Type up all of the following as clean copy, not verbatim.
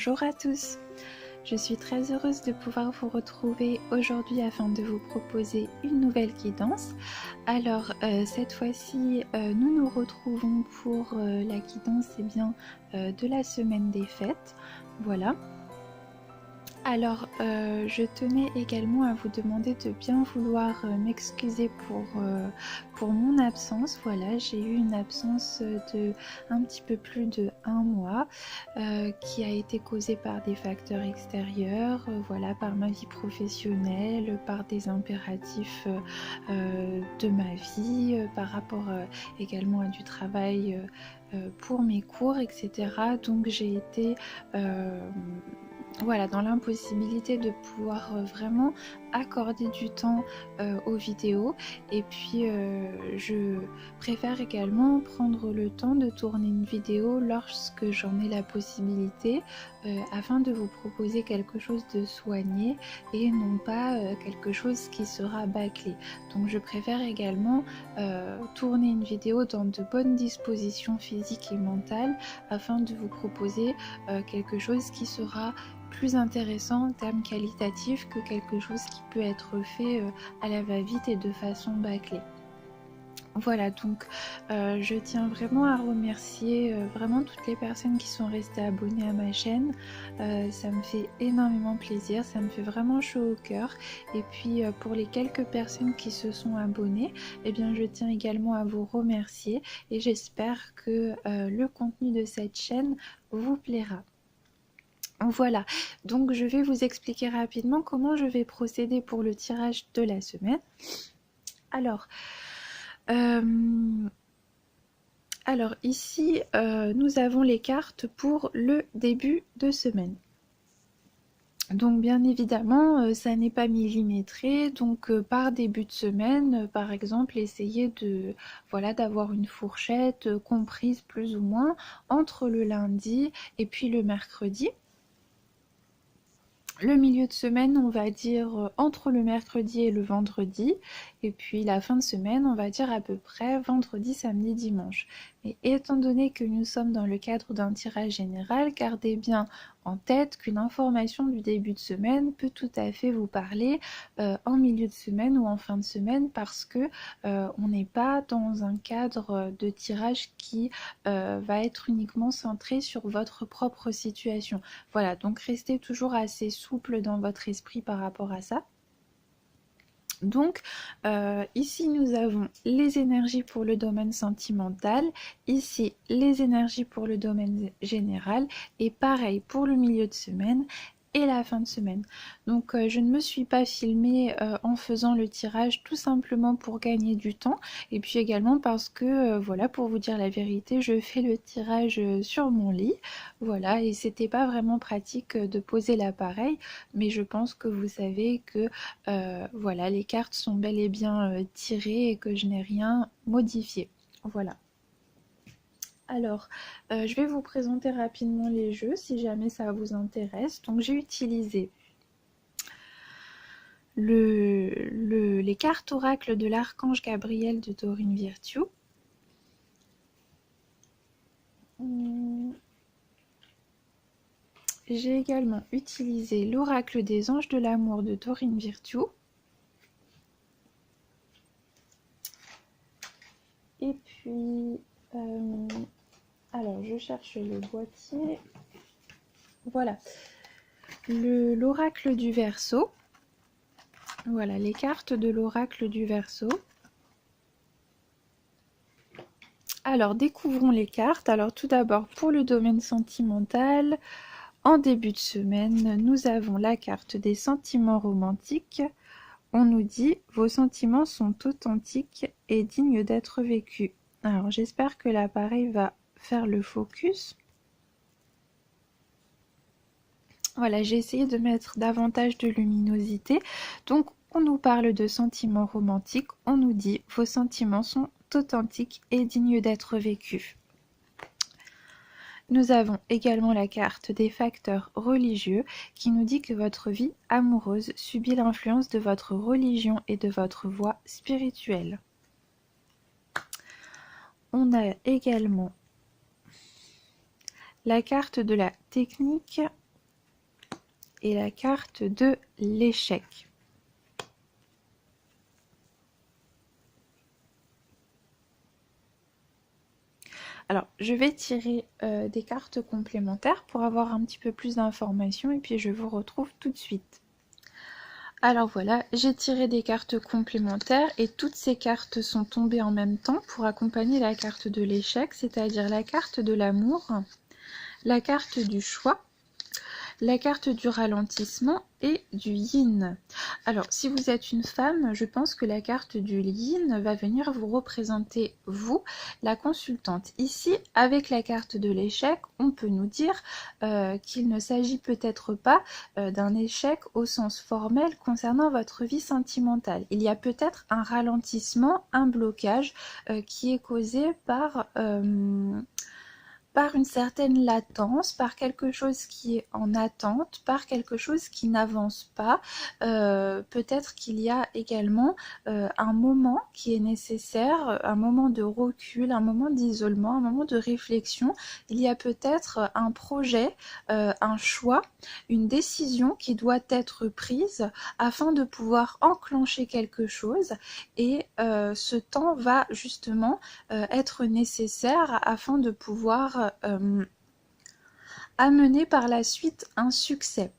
Bonjour à tous, je suis très heureuse de pouvoir vous retrouver aujourd'hui afin de vous proposer une nouvelle guidance. Alors cette fois-ci, nous nous retrouvons pour la guidance de la semaine des fêtes. Voilà. Alors, je tenais également à vous demander de bien vouloir m'excuser pour mon absence. Voilà, j'ai eu une absence de un petit peu plus de 1 mois qui a été causée par des facteurs extérieurs, voilà, par ma vie professionnelle, par des impératifs de ma vie, par rapport également à du travail pour mes cours, etc. Donc j'ai été voilà, dans l'impossibilité de pouvoir vraiment accorder du temps aux vidéos. Et puis je préfère également prendre le temps de tourner une vidéo lorsque j'en ai la possibilité afin de vous proposer quelque chose de soigné et non pas quelque chose qui sera bâclé. Donc je préfère également tourner une vidéo dans de bonnes dispositions physiques et mentales afin de vous proposer quelque chose qui sera plus intéressant en termes qualitatifs que quelque chose qui peut être fait à la va-vite et de façon bâclée. Voilà, donc je tiens vraiment à remercier vraiment toutes les personnes qui sont restées abonnées à ma chaîne. Ça me fait énormément plaisir, ça me fait vraiment chaud au cœur. Et puis pour les quelques personnes qui se sont abonnées, eh bien je tiens également à vous remercier et j'espère que le contenu de cette chaîne vous plaira. Voilà, donc je vais vous expliquer rapidement comment je vais procéder pour le tirage de la semaine. Alors ici, nous avons les cartes pour le début de semaine. Donc bien évidemment, ça n'est pas millimétré, donc par début de semaine, par exemple, essayez de, voilà, d'avoir une fourchette comprise plus ou moins entre le lundi et puis le mercredi. Le milieu de semaine, on va dire entre le mercredi et le vendredi, et puis la fin de semaine, on va dire à peu près vendredi, samedi, dimanche. Mais étant donné que nous sommes dans le cadre d'un tirage général, gardez bien en tête qu'une information du début de semaine peut tout à fait vous parler en milieu de semaine ou en fin de semaine, parce que on n'est pas dans un cadre de tirage qui va être uniquement centré sur votre propre situation. Voilà, donc restez toujours assez souple dans votre esprit par rapport à ça. Donc ici nous avons les énergies pour le domaine sentimental, ici les énergies pour le domaine général, et pareil pour le milieu de semaine et la fin de semaine. Donc je ne me suis pas filmée en faisant le tirage, tout simplement pour gagner du temps, et puis également parce que voilà, pour vous dire la vérité, je fais le tirage sur mon lit, voilà, et c'était pas vraiment pratique de poser l'appareil, mais je pense que vous savez que voilà, les cartes sont bel et bien tirées et que je n'ai rien modifié. Voilà. Alors, je vais vous présenter rapidement les jeux si jamais ça vous intéresse. Donc j'ai utilisé les cartes oracles de l'archange Gabriel de Dorine Virtue. J'ai également utilisé l'oracle des anges de l'amour de Dorine Virtue. Et puis, alors je cherche le boîtier. Voilà, l'oracle du Verseau. Voilà, les cartes de l'oracle du Verseau. Alors, découvrons les cartes. Alors, tout d'abord, pour le domaine sentimental, en début de semaine, nous avons la carte des sentiments romantiques. On nous dit « Vos sentiments sont authentiques et dignes d'être vécus ». Alors, j'espère que l'appareil va faire le focus. Voilà, j'ai essayé de mettre davantage de luminosité. Donc, on nous parle de sentiments romantiques. On nous dit « Vos sentiments sont authentiques et dignes d'être vécus ». Nous avons également la carte des facteurs religieux qui nous dit que votre vie amoureuse subit l'influence de votre religion et de votre voie spirituelle. On a également la carte de la technique et la carte de l'échec. Alors, je vais tirer des cartes complémentaires pour avoir un petit peu plus d'informations et puis je vous retrouve tout de suite. Alors voilà, j'ai tiré des cartes complémentaires et toutes ces cartes sont tombées en même temps pour accompagner la carte de l'échec, c'est-à-dire la carte de l'amour, la carte du choix, la carte du ralentissement et du yin. Alors, si vous êtes une femme, je pense que la carte du yin va venir vous représenter, vous, la consultante. Ici, avec la carte de l'échec, on peut nous dire qu'il ne s'agit peut-être pas d'un échec au sens formel concernant votre vie sentimentale. Il y a peut-être un ralentissement, un blocage qui est causé par une certaine latence, par quelque chose qui est en attente, par quelque chose qui n'avance pas. Peut-être qu'il y a également un moment qui est nécessaire, un moment de recul, un moment d'isolement, un moment de réflexion. Il y a peut-être un projet, un choix, une décision qui doit être prise afin de pouvoir enclencher quelque chose et ce temps va justement être nécessaire afin de pouvoir amener par la suite un succès.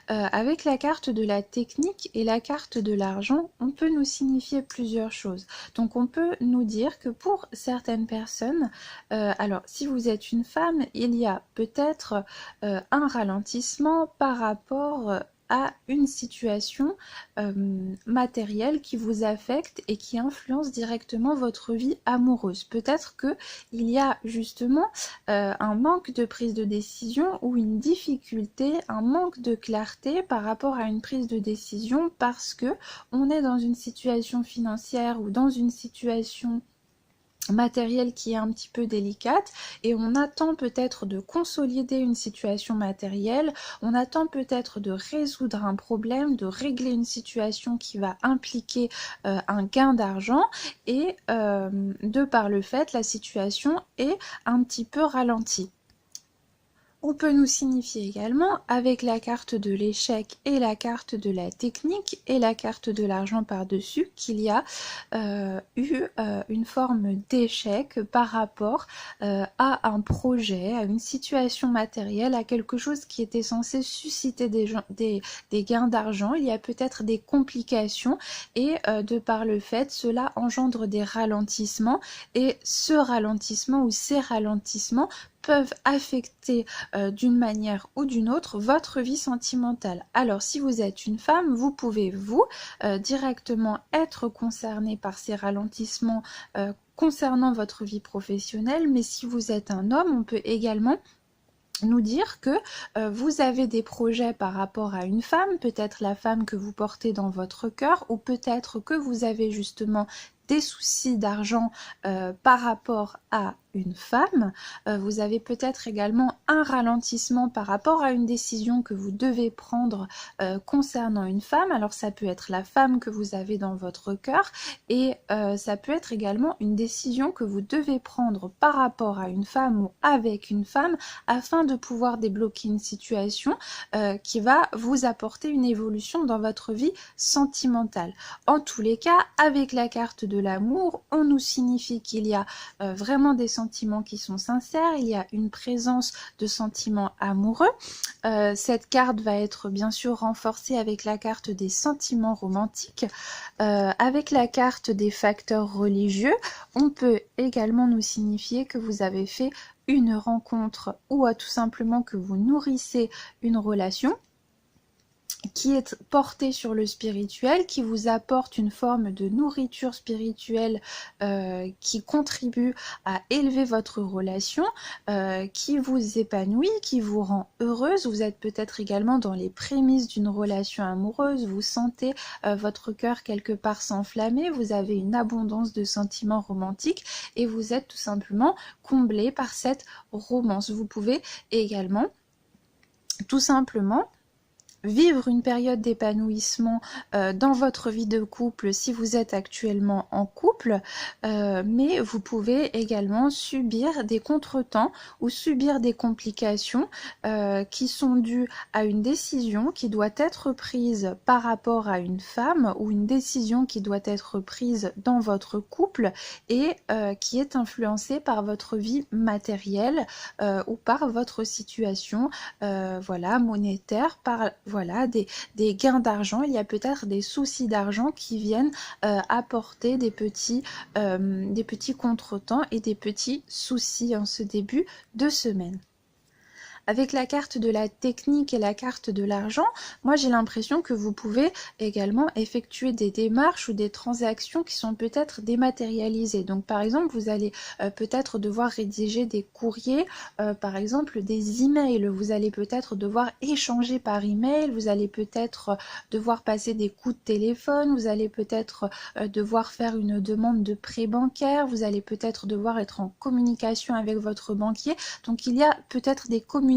Avec la carte de la technique et la carte de l'argent, on peut nous signifier plusieurs choses. Donc on peut nous dire que pour certaines personnes, alors si vous êtes une femme, il y a peut-être un ralentissement par rapport à une situation matérielle qui vous affecte et qui influence directement votre vie amoureuse. Peut-être que il y a justement un manque de prise de décision ou une difficulté, un manque de clarté par rapport à une prise de décision parce que on est dans une situation financière ou dans une situation matérielle qui est un petit peu délicate et on attend peut-être de consolider une situation matérielle, on attend peut-être de résoudre un problème, de régler une situation qui va impliquer un gain d'argent et de par le fait la situation est un petit peu ralentie. On peut nous signifier également, avec la carte de l'échec et la carte de la technique et la carte de l'argent par-dessus, qu'il y a eu une forme d'échec par rapport à un projet, à une situation matérielle, à quelque chose qui était censé susciter des gains d'argent. Il y a peut-être des complications et de par le fait, cela engendre des ralentissements et ce ralentissement ou ces ralentissements peuvent affecter d'une manière ou d'une autre votre vie sentimentale. Alors si vous êtes une femme, vous pouvez directement être concerné par ces ralentissements concernant votre vie professionnelle, mais si vous êtes un homme, on peut également nous dire que vous avez des projets par rapport à une femme, peut-être la femme que vous portez dans votre cœur, ou peut-être que vous avez justement des soucis d'argent par rapport à une femme. Vous avez peut-être également un ralentissement par rapport à une décision que vous devez prendre concernant une femme. Alors ça peut être la femme que vous avez dans votre cœur et ça peut être également une décision que vous devez prendre par rapport à une femme ou avec une femme afin de pouvoir débloquer une situation qui va vous apporter une évolution dans votre vie sentimentale. En tous les cas, avec la carte de l'amour, on nous signifie qu'il y a vraiment des sentiments qui sont sincères, il y a une présence de sentiments amoureux. Cette carte va être bien sûr renforcée avec la carte des sentiments romantiques. Avec la carte des facteurs religieux, on peut également nous signifier que vous avez fait une rencontre ou tout simplement que vous nourrissez une relation qui est porté sur le spirituel, qui vous apporte une forme de nourriture spirituelle qui contribue à élever votre relation, qui vous épanouit, qui vous rend heureuse. Vous êtes peut-être également dans les prémices d'une relation amoureuse, vous sentez votre cœur quelque part s'enflammer, vous avez une abondance de sentiments romantiques et vous êtes tout simplement comblé par cette romance. Vous pouvez également tout simplement vivre une période d'épanouissement dans votre vie de couple si vous êtes actuellement en couple, mais vous pouvez également subir des contretemps ou subir des complications qui sont dues à une décision qui doit être prise par rapport à une femme ou une décision qui doit être prise dans votre couple et qui est influencée par votre vie matérielle ou par votre situation voilà, monétaire, par voilà, des gains d'argent. Il y a peut-être des soucis d'argent qui viennent apporter des petits contretemps et des petits soucis en ce début de semaine. Avec la carte de la technique et la carte de l'argent, moi j'ai l'impression que vous pouvez également effectuer des démarches ou des transactions qui sont peut-être dématérialisées. Donc par exemple, vous allez peut-être devoir rédiger des courriers, par exemple des emails. Vous allez peut-être devoir échanger par email, vous allez peut-être devoir passer des coups de téléphone, vous allez peut-être devoir faire une demande de prêt bancaire, vous allez peut-être devoir être en communication avec votre banquier. Donc il y a peut-être des communications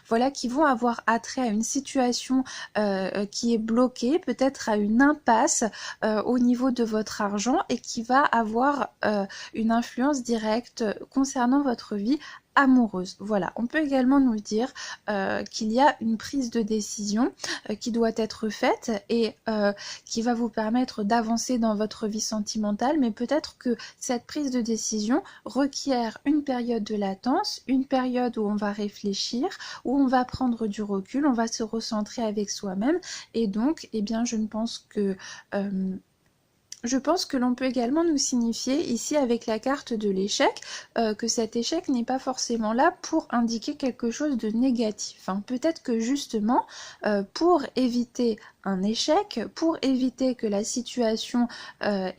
voilà, qui vont avoir attrait à une situation qui est bloquée, peut-être à une impasse au niveau de votre argent et qui va avoir une influence directe concernant votre vie amoureuse. Voilà, on peut également nous dire qu'il y a une prise de décision qui doit être faite et qui va vous permettre d'avancer dans votre vie sentimentale, mais peut-être que cette prise de décision requiert une période de latence, une période où on va réfléchir, où on va prendre du recul, on va se recentrer avec soi-même et donc, eh bien, je pense que l'on peut également nous signifier ici avec la carte de l'échec que cet échec n'est pas forcément là pour indiquer quelque chose de négatif. Hein. Peut-être que justement, pour éviter un échec, pour éviter que la situation ne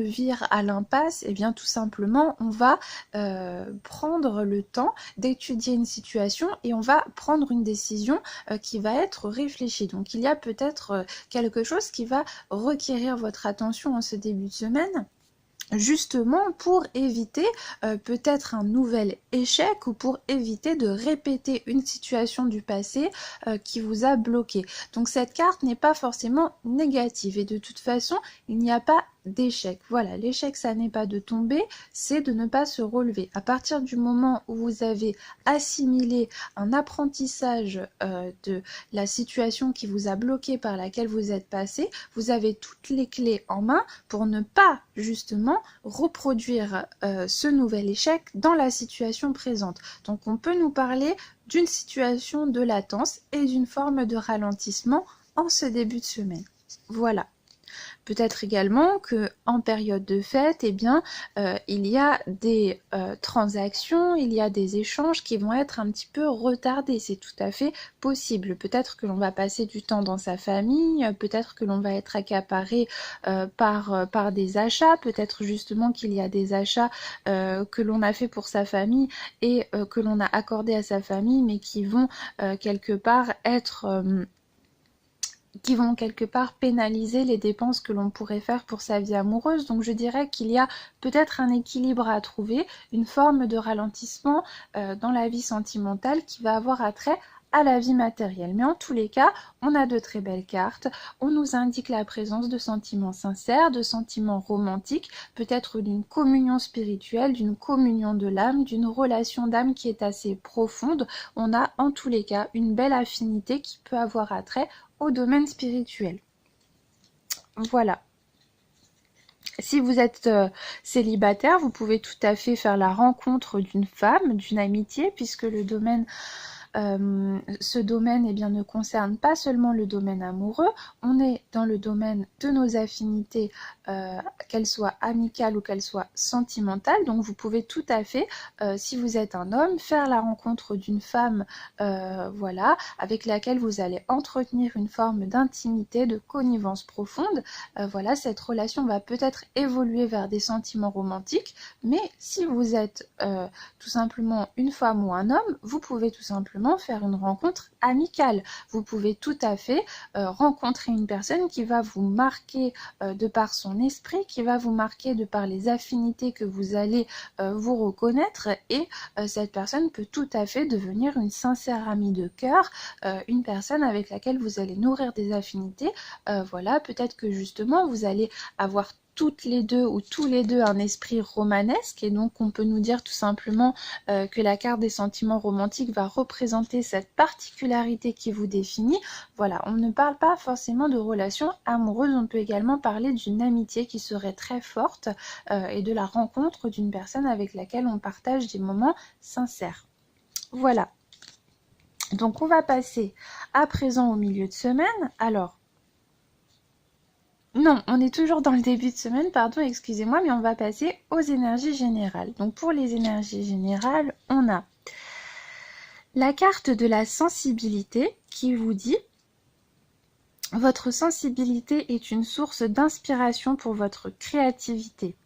vire à l'impasse, eh bien tout simplement on va prendre le temps d'étudier une situation et on va prendre une décision qui va être réfléchie. Donc il y a peut-être quelque chose qui va requérir votre attention en ce début de semaine, justement pour éviter peut-être un nouvel échec ou pour éviter de répéter une situation du passé qui vous a bloqué. Donc cette carte n'est pas forcément négative et de toute façon, il n'y a pas d'échec. Voilà, l'échec, ça n'est pas de tomber, c'est de ne pas se relever. À partir du moment où vous avez assimilé un apprentissage de la situation qui vous a bloqué par laquelle vous êtes passé, vous avez toutes les clés en main pour ne pas justement reproduire ce nouvel échec dans la situation présente. Donc on peut nous parler d'une situation de latence et d'une forme de ralentissement en ce début de semaine. Voilà. Peut-être également qu'en période de fête, eh bien, il y a des transactions, il y a des échanges qui vont être un petit peu retardés. C'est tout à fait possible. Peut-être que l'on va passer du temps dans sa famille, peut-être que l'on va être accaparé par des achats, peut-être justement qu'il y a des achats que l'on a fait pour sa famille et que l'on a accordé à sa famille, mais qui vont quelque part être... qui vont quelque part pénaliser les dépenses que l'on pourrait faire pour sa vie amoureuse. Donc je dirais qu'il y a peut-être un équilibre à trouver, une forme de ralentissement dans la vie sentimentale qui va avoir attrait à la vie matérielle. Mais en tous les cas, on a de très belles cartes, on nous indique la présence de sentiments sincères, de sentiments romantiques, peut-être d'une communion spirituelle, d'une communion de l'âme, d'une relation d'âme qui est assez profonde. On a en tous les cas une belle affinité qui peut avoir attrait au domaine spirituel. Voilà. Si vous êtes célibataire, vous pouvez tout à fait faire la rencontre d'une femme, d'une amitié, puisque le domaine ce domaine eh bien, ne concerne pas seulement le domaine amoureux, on est dans le domaine de nos affinités, qu'elles soient amicales ou qu'elles soient sentimentales, donc vous pouvez tout à fait, si vous êtes un homme, faire la rencontre d'une femme voilà, avec laquelle vous allez entretenir une forme d'intimité, de connivence profonde. Voilà, cette relation va peut-être évoluer vers des sentiments romantiques, mais si vous êtes tout simplement une femme ou un homme, vous pouvez tout simplement simplement faire une rencontre amicale. Vous pouvez tout à fait rencontrer une personne qui va vous marquer de par son esprit, qui va vous marquer de par les affinités que vous allez vous reconnaître, et cette personne peut tout à fait devenir une sincère amie de cœur, une personne avec laquelle vous allez nourrir des affinités. Voilà, peut-être que justement vous allez avoir toutes les deux ou tous les deux un esprit romanesque, et donc on peut nous dire tout simplement que la carte des sentiments romantiques va représenter cette particularité qui vous définit. Voilà, on ne parle pas forcément de relations amoureuses, on peut également parler d'une amitié qui serait très forte et de la rencontre d'une personne avec laquelle on partage des moments sincères. Voilà. Donc on va passer à présent au milieu de semaine. Alors, non, on est toujours dans le début de semaine, pardon, excusez-moi, mais on va passer aux énergies générales. Donc pour les énergies générales, on a la carte de la sensibilité qui vous dit: votre sensibilité est une source d'inspiration pour votre créativité.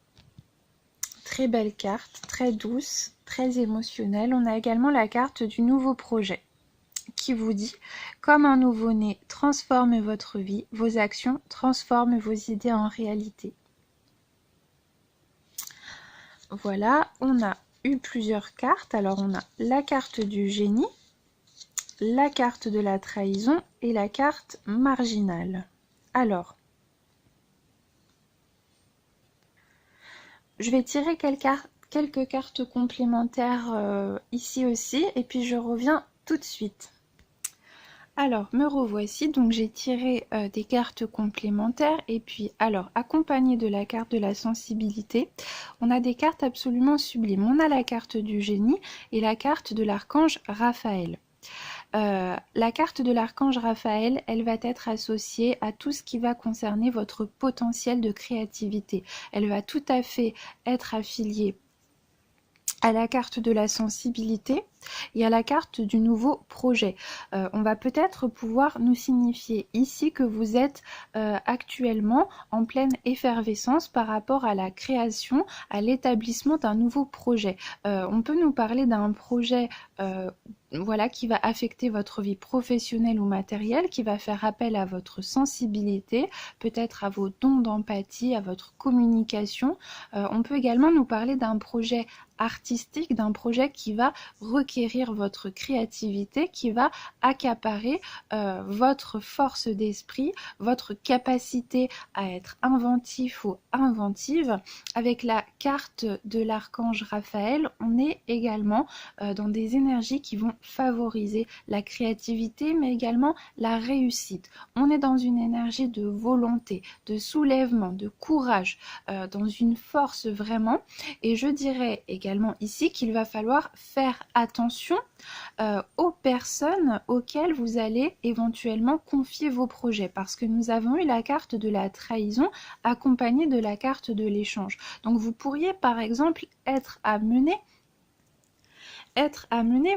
Très belle carte, très douce, très émotionnelle. On a également la carte du nouveau projet qui vous dit: comme un nouveau-né transforme votre vie, vos actions transforment vos idées en réalité. Voilà, on a eu plusieurs cartes. Alors on a la carte du génie, la carte de la trahison et la carte marginale. Alors, je vais tirer quelques cartes complémentaires ici aussi, et puis je reviens tout de suite. Alors, me revoici, donc j'ai tiré des cartes complémentaires, et puis alors, accompagné de la carte de la sensibilité, on a des cartes absolument sublimes. On a la carte du génie et la carte de l'archange Raphaël. La carte de l'archange Raphaël, elle va être associée à tout ce qui va concerner votre potentiel de créativité. Elle va tout à fait être affiliée à la carte de la sensibilité et à la carte du nouveau projet. On va peut-être pouvoir nous signifier ici que vous êtes actuellement en pleine effervescence par rapport à la création, à l'établissement d'un nouveau projet. On peut nous parler d'un projet voilà, qui va affecter votre vie professionnelle ou matérielle, qui va faire appel à votre sensibilité, peut-être à vos dons d'empathie, à votre communication. On peut également nous parler d'un projet artistique, d'un projet qui va requérir votre créativité, qui va accaparer votre force d'esprit, votre capacité à être inventif ou inventive. Avec la carte de l'archange Raphaël, on est également dans des énergies qui vont favoriser la créativité, mais également la réussite. On est dans une énergie de volonté, de soulèvement, de courage, dans une force vraiment. Et je dirais également ici qu'il va falloir faire attention aux personnes auxquelles vous allez éventuellement confier vos projets, parce que nous avons eu la carte de la trahison accompagnée de la carte de l'échange. Donc vous pourriez par exemple être amené,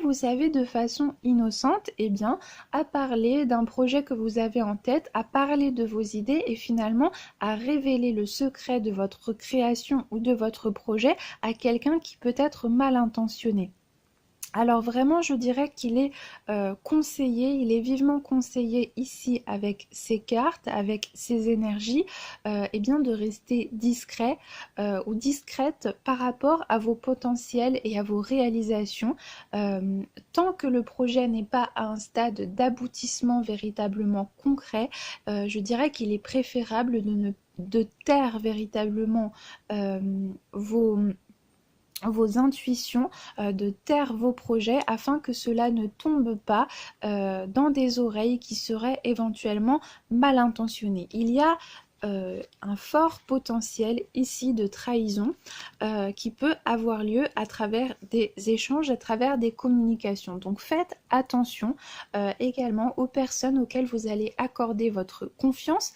vous savez, de façon innocente, eh bien, à parler d'un projet que vous avez en tête, à parler de vos idées et finalement à révéler le secret de votre création ou de votre projet à quelqu'un qui peut être mal intentionné. Alors vraiment, je dirais qu'il est conseillé, il est vivement conseillé ici avec ces cartes, avec ces énergies, eh bien de rester discret ou discrète par rapport à vos potentiels et à vos réalisations. Tant que le projet n'est pas à un stade d'aboutissement véritablement concret, je dirais qu'il est préférable de taire véritablement vos intuitions, de taire vos projets afin que cela ne tombe pas dans des oreilles qui seraient éventuellement mal intentionnées. Il y a un fort potentiel ici de trahison qui peut avoir lieu à travers des échanges, à travers des communications. Donc faites attention également aux personnes auxquelles vous allez accorder votre confiance,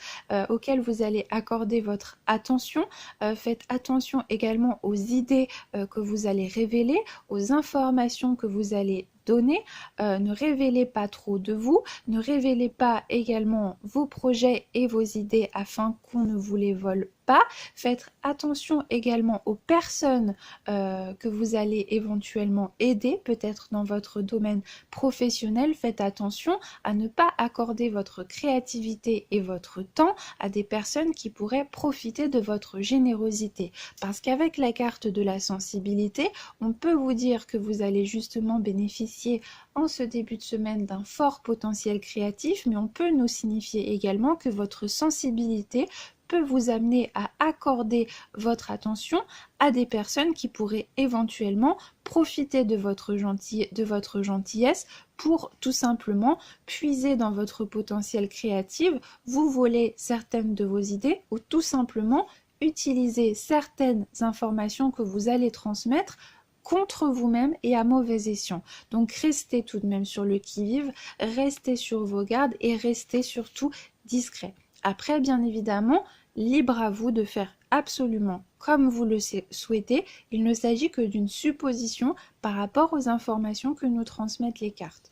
auxquelles vous allez accorder votre attention. Faites attention également aux idées que vous allez révéler, aux informations que vous allez donner. Ne révélez pas trop de vous, ne révélez pas également vos projets et vos idées afin qu'on ne vous les vole pas. Faites attention également aux personnes que vous allez éventuellement aider, peut-être dans votre domaine professionnel. Faites attention à ne pas accorder votre créativité et votre temps à des personnes qui pourraient profiter de votre générosité. Parce qu'avec la carte de la sensibilité, on peut vous dire que vous allez justement bénéficier en ce début de semaine d'un fort potentiel créatif, mais on peut nous signifier également que votre sensibilité peut vous amener à accorder votre attention à des personnes qui pourraient éventuellement profiter de votre gentillesse pour tout simplement puiser dans votre potentiel créatif, vous voler certaines de vos idées ou tout simplement utiliser certaines informations que vous allez transmettre contre vous-même et à mauvais escient. Donc restez tout de même sur le qui-vive, restez sur vos gardes et restez surtout discret. Après, bien évidemment, libre à vous de faire absolument comme vous le souhaitez. Il ne s'agit que d'une supposition par rapport aux informations que nous transmettent les cartes.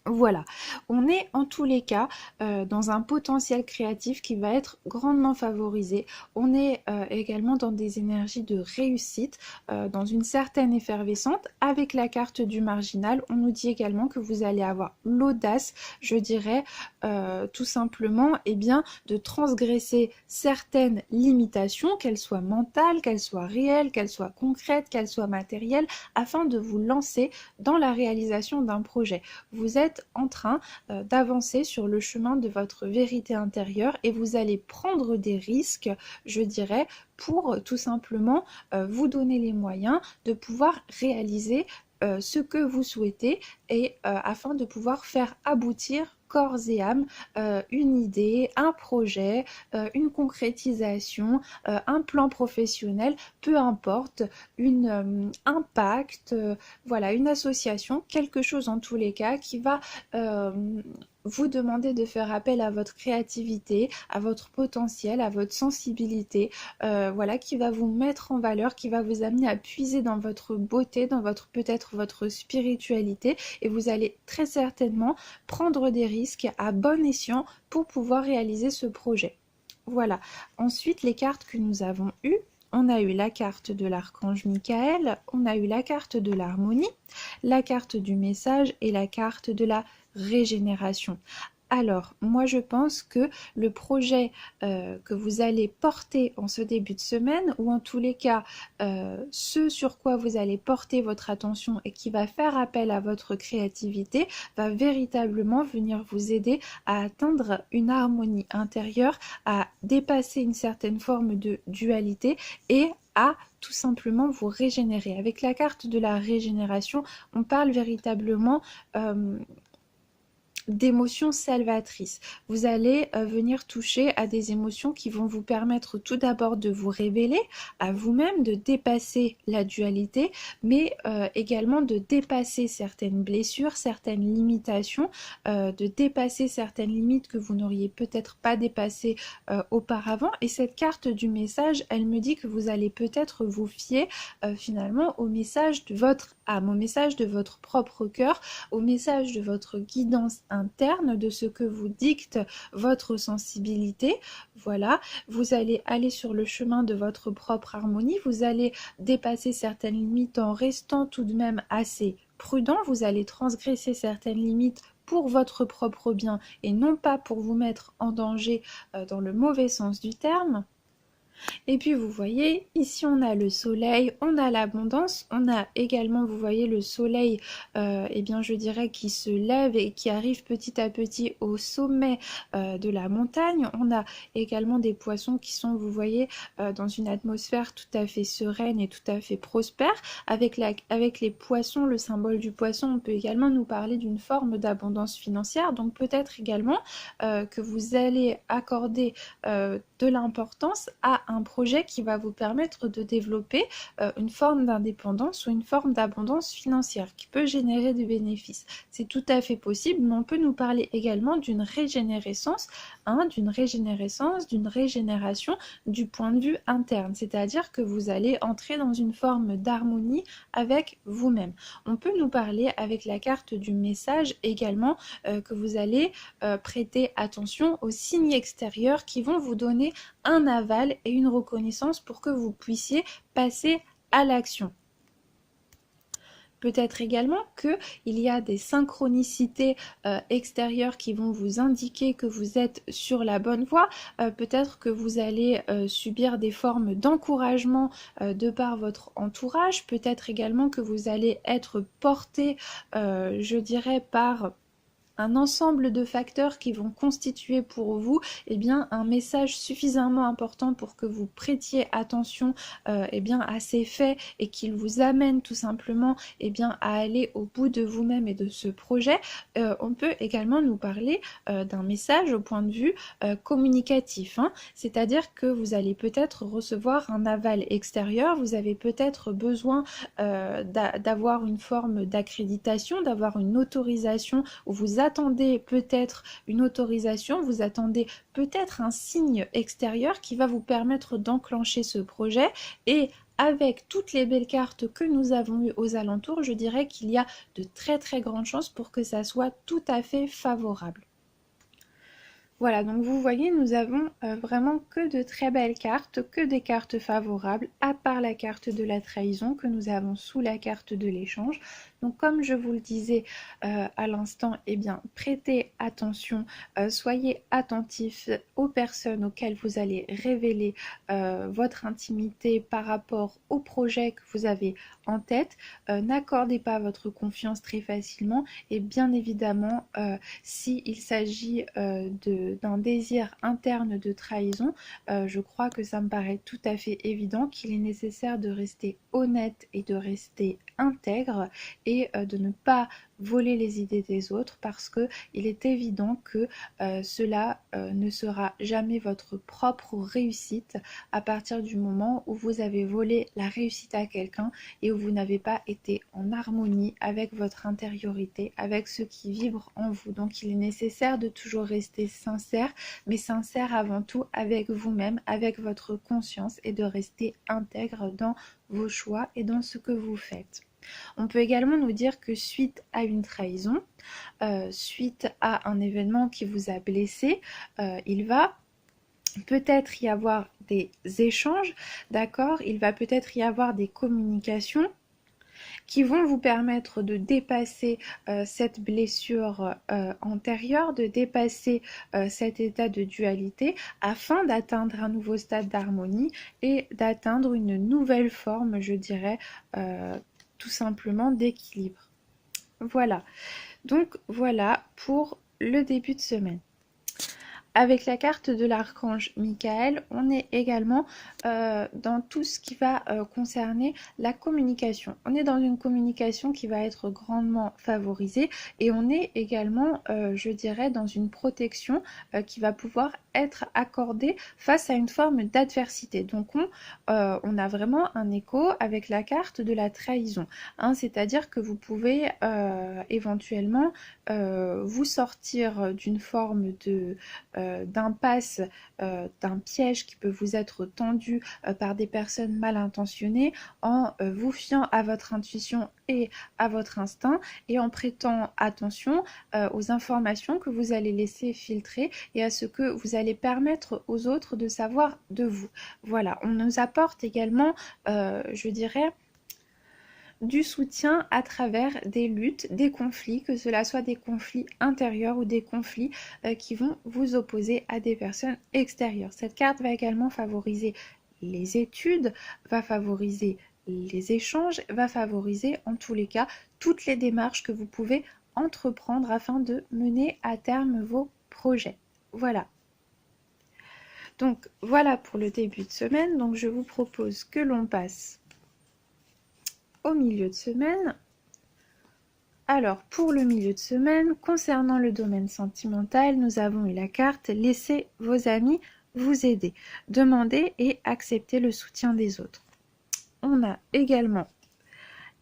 Voilà, on est en tous les cas dans un potentiel créatif qui va être grandement favorisé. On est également dans des énergies de réussite, dans une certaine effervescence. Avec la carte du marginal, on nous dit également que vous allez avoir l'audace, je dirais, tout simplement, de transgresser certaines limitations, qu'elles soient mentales, qu'elles soient réelles, qu'elles soient concrètes, qu'elles soient matérielles, afin de vous lancer dans la réalisation d'un projet. Vous êtes en train d'avancer sur le chemin de votre vérité intérieure et vous allez prendre des risques, je dirais, pour tout simplement vous donner les moyens de pouvoir réaliser ce que vous souhaitez et afin de pouvoir faire aboutir corps et âme une idée, un projet, une concrétisation, un plan professionnel, peu importe, un pacte, voilà, une association, quelque chose en tous les cas qui va vous demander de faire appel à votre créativité, à votre potentiel, à votre sensibilité, voilà, qui va vous mettre en valeur, qui va vous amener à puiser dans votre beauté, dans peut-être votre spiritualité, et vous allez très certainement prendre des risques à bon escient pour pouvoir réaliser ce projet. Voilà. Ensuite, les cartes que nous avons eues, on a eu la carte de l'archange Michael, on a eu la carte de l'harmonie, la carte du message et la carte de la régénération. Alors, moi je pense que le projet que vous allez porter en ce début de semaine, ou en tous les cas, ce sur quoi vous allez porter votre attention et qui va faire appel à votre créativité, va véritablement venir vous aider à atteindre une harmonie intérieure, à dépasser une certaine forme de dualité et à tout simplement vous régénérer. Avec la carte de la régénération, on parle véritablement d'émotions salvatrices. Vous allez venir toucher à des émotions qui vont vous permettre tout d'abord de vous révéler à vous-même, de dépasser la dualité, mais également de dépasser certaines blessures, certaines limitations, de dépasser certaines limites que vous n'auriez peut-être pas dépassées auparavant. Et cette carte du message, elle me dit que vous allez peut-être vous fier finalement au message de votre âme, au message de votre propre cœur, au message de votre guidance interne, de ce que vous dicte votre sensibilité. Voilà, vous allez aller sur le chemin de votre propre harmonie, vous allez dépasser certaines limites en restant tout de même assez prudent, vous allez transgresser certaines limites pour votre propre bien et non pas pour vous mettre en danger dans le mauvais sens du terme. Et puis vous voyez, ici on a le soleil, on a l'abondance, on a également, vous voyez, le soleil, je dirais, qui se lève et qui arrive petit à petit au sommet de la montagne. On a également des poissons qui sont, vous voyez, dans une atmosphère tout à fait sereine et tout à fait prospère. Avec les poissons, le symbole du poisson, on peut également nous parler d'une forme d'abondance financière. Donc peut-être également que vous allez accorder de l'importance à un projet qui va vous permettre de développer une forme d'indépendance ou une forme d'abondance financière qui peut générer des bénéfices. C'est tout à fait possible, mais on peut nous parler également d'une régénérescence, d'une régénération du point de vue interne, c'est-à-dire que vous allez entrer dans une forme d'harmonie avec vous-même. On peut nous parler avec la carte du message également que vous allez prêter attention aux signes extérieurs qui vont vous donner un aval et une reconnaissance pour que vous puissiez passer à l'action. Peut-être également qu'il y a des synchronicités extérieures qui vont vous indiquer que vous êtes sur la bonne voie. Peut-être que vous allez subir des formes d'encouragement de par votre entourage. Peut-être également que vous allez être porté, je dirais, par un ensemble de facteurs qui vont constituer pour vous un message suffisamment important pour que vous prêtiez attention à ces faits et qu'ils vous amènent tout simplement à aller au bout de vous-même et de ce projet. On peut également nous parler d'un message au point de vue communicatif, c'est-à-dire que vous allez peut-être recevoir un aval extérieur, vous avez peut-être besoin d'avoir une forme d'accréditation, d'avoir une autorisation, où vous attendez peut-être une autorisation, vous attendez peut-être un signe extérieur qui va vous permettre d'enclencher ce projet. Et avec toutes les belles cartes que nous avons eues aux alentours, je dirais qu'il y a de très très grandes chances pour que ça soit tout à fait favorable. Voilà, donc vous voyez, nous avons vraiment que de très belles cartes, que des cartes favorables, à part la carte de la trahison que nous avons sous la carte de l'échange. Donc comme je vous le disais à l'instant, prêtez attention, soyez attentifs aux personnes auxquelles vous allez révéler votre intimité par rapport au projet que vous avez en tête. N'accordez pas votre confiance très facilement et bien évidemment, s'il s'agit d'un désir interne de trahison, je crois que ça me paraît tout à fait évident qu'il est nécessaire de rester honnête et de rester intègre et de ne pas voler les idées des autres, parce que il est évident que cela ne sera jamais votre propre réussite à partir du moment où vous avez volé la réussite à quelqu'un et où vous n'avez pas été en harmonie avec votre intériorité, avec ce qui vibre en vous. Donc il est nécessaire de toujours rester sincère, mais sincère avant tout avec vous-même, avec votre conscience, et de rester intègre dans vos choix et dans ce que vous faites. On peut également nous dire que suite à une trahison, suite à un événement qui vous a blessé, il va peut-être y avoir des échanges, d'accord ? Il va peut-être y avoir des communications qui vont vous permettre de dépasser cette blessure antérieure, de dépasser cet état de dualité, afin d'atteindre un nouveau stade d'harmonie et d'atteindre une nouvelle forme, je dirais, tout simplement d'équilibre. Voilà, donc voilà pour le début de semaine. Avec la carte de l'archange Michael, on est également dans tout ce qui va concerner la communication. On est dans une communication qui va être grandement favorisée et on est également, je dirais, dans une protection qui va pouvoir être accordée face à une forme d'adversité. Donc on a vraiment un écho avec la carte de la trahison, c'est-à-dire que vous pouvez éventuellement vous sortir d'une forme d'impasse, d'un piège qui peut vous être tendu par des personnes mal intentionnées, en vous fiant à votre intuition et à votre instinct et en prêtant attention aux informations que vous allez laisser filtrer et à ce que vous allez permettre aux autres de savoir de vous. Voilà, on nous apporte également, je dirais, du soutien à travers des luttes, des conflits, que cela soit des conflits intérieurs ou des conflits qui vont vous opposer à des personnes extérieures. Cette carte va également favoriser les études, va favoriser les échanges, va favoriser en tous les cas toutes les démarches que vous pouvez entreprendre afin de mener à terme vos projets. Voilà. Donc voilà pour le début de semaine. Donc je vous propose que l'on passe au milieu de semaine. Alors pour le milieu de semaine, concernant le domaine sentimental, nous avons eu la carte « Laissez vos amis vous aider ». Demandez et acceptez le soutien des autres. On a également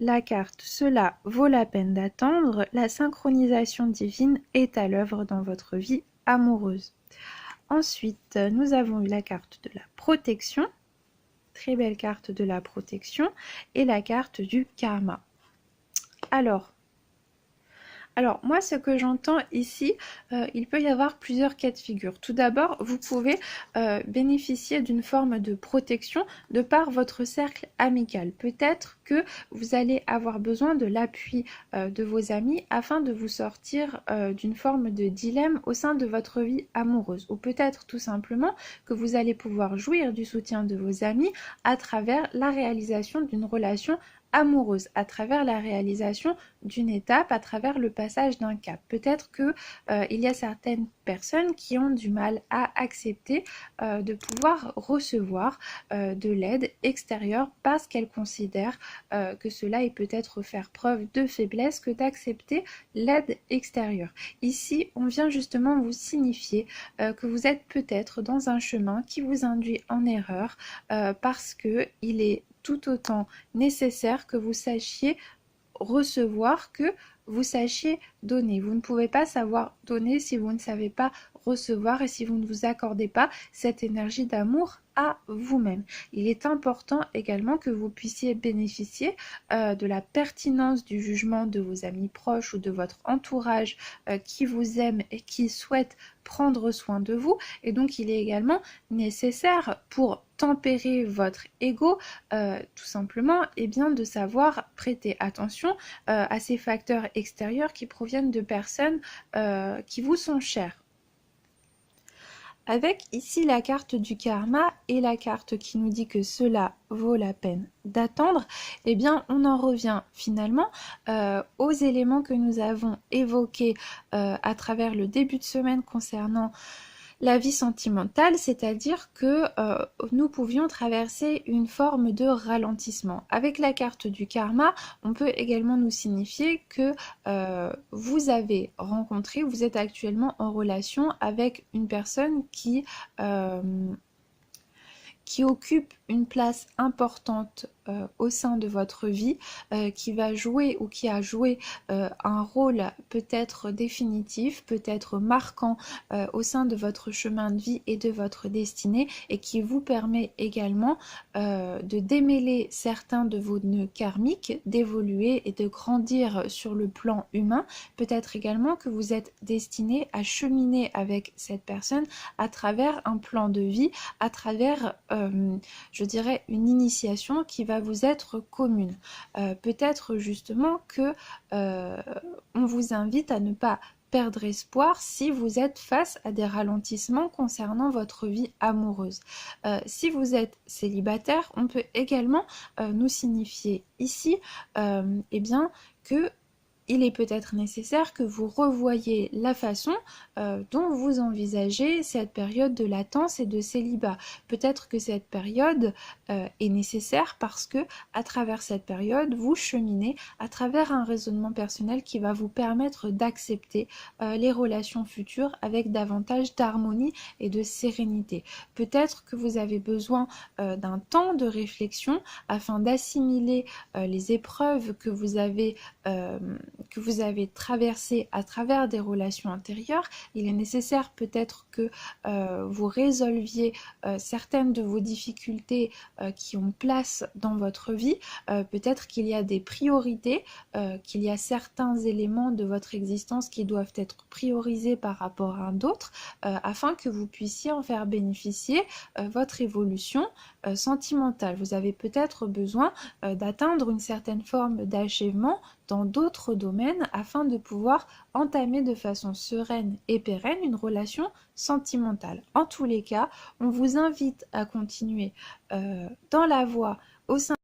la carte « Cela vaut la peine d'attendre ». La synchronisation divine est à l'œuvre dans votre vie amoureuse. Ensuite, nous avons eu la carte de la protection. Très belle carte de la protection et la carte du karma. Alors Alors moi ce que j'entends ici, il peut y avoir plusieurs cas de figure. Tout d'abord, vous pouvez bénéficier d'une forme de protection de par votre cercle amical. Peut-être que vous allez avoir besoin de l'appui de vos amis afin de vous sortir d'une forme de dilemme au sein de votre vie amoureuse. Ou peut-être tout simplement que vous allez pouvoir jouir du soutien de vos amis à travers la réalisation d'une relation amoureuse, à travers la réalisation d'une étape, à travers le passage d'un cap. Peut-être que il y a certaines personnes qui ont du mal à accepter de pouvoir recevoir de l'aide extérieure parce qu'elles considèrent que cela est peut-être faire preuve de faiblesse que d'accepter l'aide extérieure. Ici, on vient justement vous signifier que vous êtes peut-être dans un chemin qui vous induit en erreur parce que il est tout autant nécessaire que vous sachiez recevoir que vous sachiez donner. Vous ne pouvez pas savoir donner si vous ne savez pas recevoir et si vous ne vous accordez pas cette énergie d'amour à vous-même. Il est important également que vous puissiez bénéficier de la pertinence du jugement de vos amis proches ou de votre entourage qui vous aime et qui souhaite prendre soin de vous. Et donc il est également nécessaire pour tempérer votre ego, tout simplement, et bien de savoir prêter attention à ces facteurs extérieurs qui proviennent de personnes qui vous sont chères. Avec ici la carte du karma et la carte qui nous dit que cela vaut la peine d'attendre, eh bien on en revient finalement aux éléments que nous avons évoqués à travers le début de semaine concernant la vie sentimentale, c'est-à-dire que nous pouvions traverser une forme de ralentissement. Avec la carte du karma, on peut également nous signifier que vous avez rencontré, vous êtes actuellement en relation avec une personne qui occupe une place importante au sein de votre vie, qui va jouer ou qui a joué un rôle peut-être définitif, peut-être marquant au sein de votre chemin de vie et de votre destinée, et qui vous permet également de démêler certains de vos nœuds karmiques, d'évoluer et de grandir sur le plan humain. Peut-être également que vous êtes destiné à cheminer avec cette personne à travers un plan de vie, à travers je dirais une initiation qui va vous être commune. Peut-être justement que on vous invite à ne pas perdre espoir si vous êtes face à des ralentissements concernant votre vie amoureuse. Si vous êtes célibataire, on peut également nous signifier ici eh bien que il est peut-être nécessaire que vous revoyiez la façon dont vous envisagez cette période de latence et de célibat. Peut-être que cette période est nécessaire parce que à travers cette période, vous cheminez à travers un raisonnement personnel qui va vous permettre d'accepter les relations futures avec davantage d'harmonie et de sérénité. Peut-être que vous avez besoin d'un temps de réflexion afin d'assimiler les épreuves que vous avez traversées à travers des relations antérieures. Il est nécessaire peut-être que vous résolviez certaines de vos difficultés qui ont place dans votre vie. Peut-être qu'il y a des priorités, qu'il y a certains éléments de votre existence qui doivent être priorisés par rapport à d'autres, afin que vous puissiez en faire bénéficier votre évolution sentimentale. Vous avez peut-être besoin d'atteindre une certaine forme d'achèvement dans d'autres domaines afin de pouvoir entamer de façon sereine et pérenne une relation sentimentale. En tous les cas, on vous invite à continuer dans la voie au sein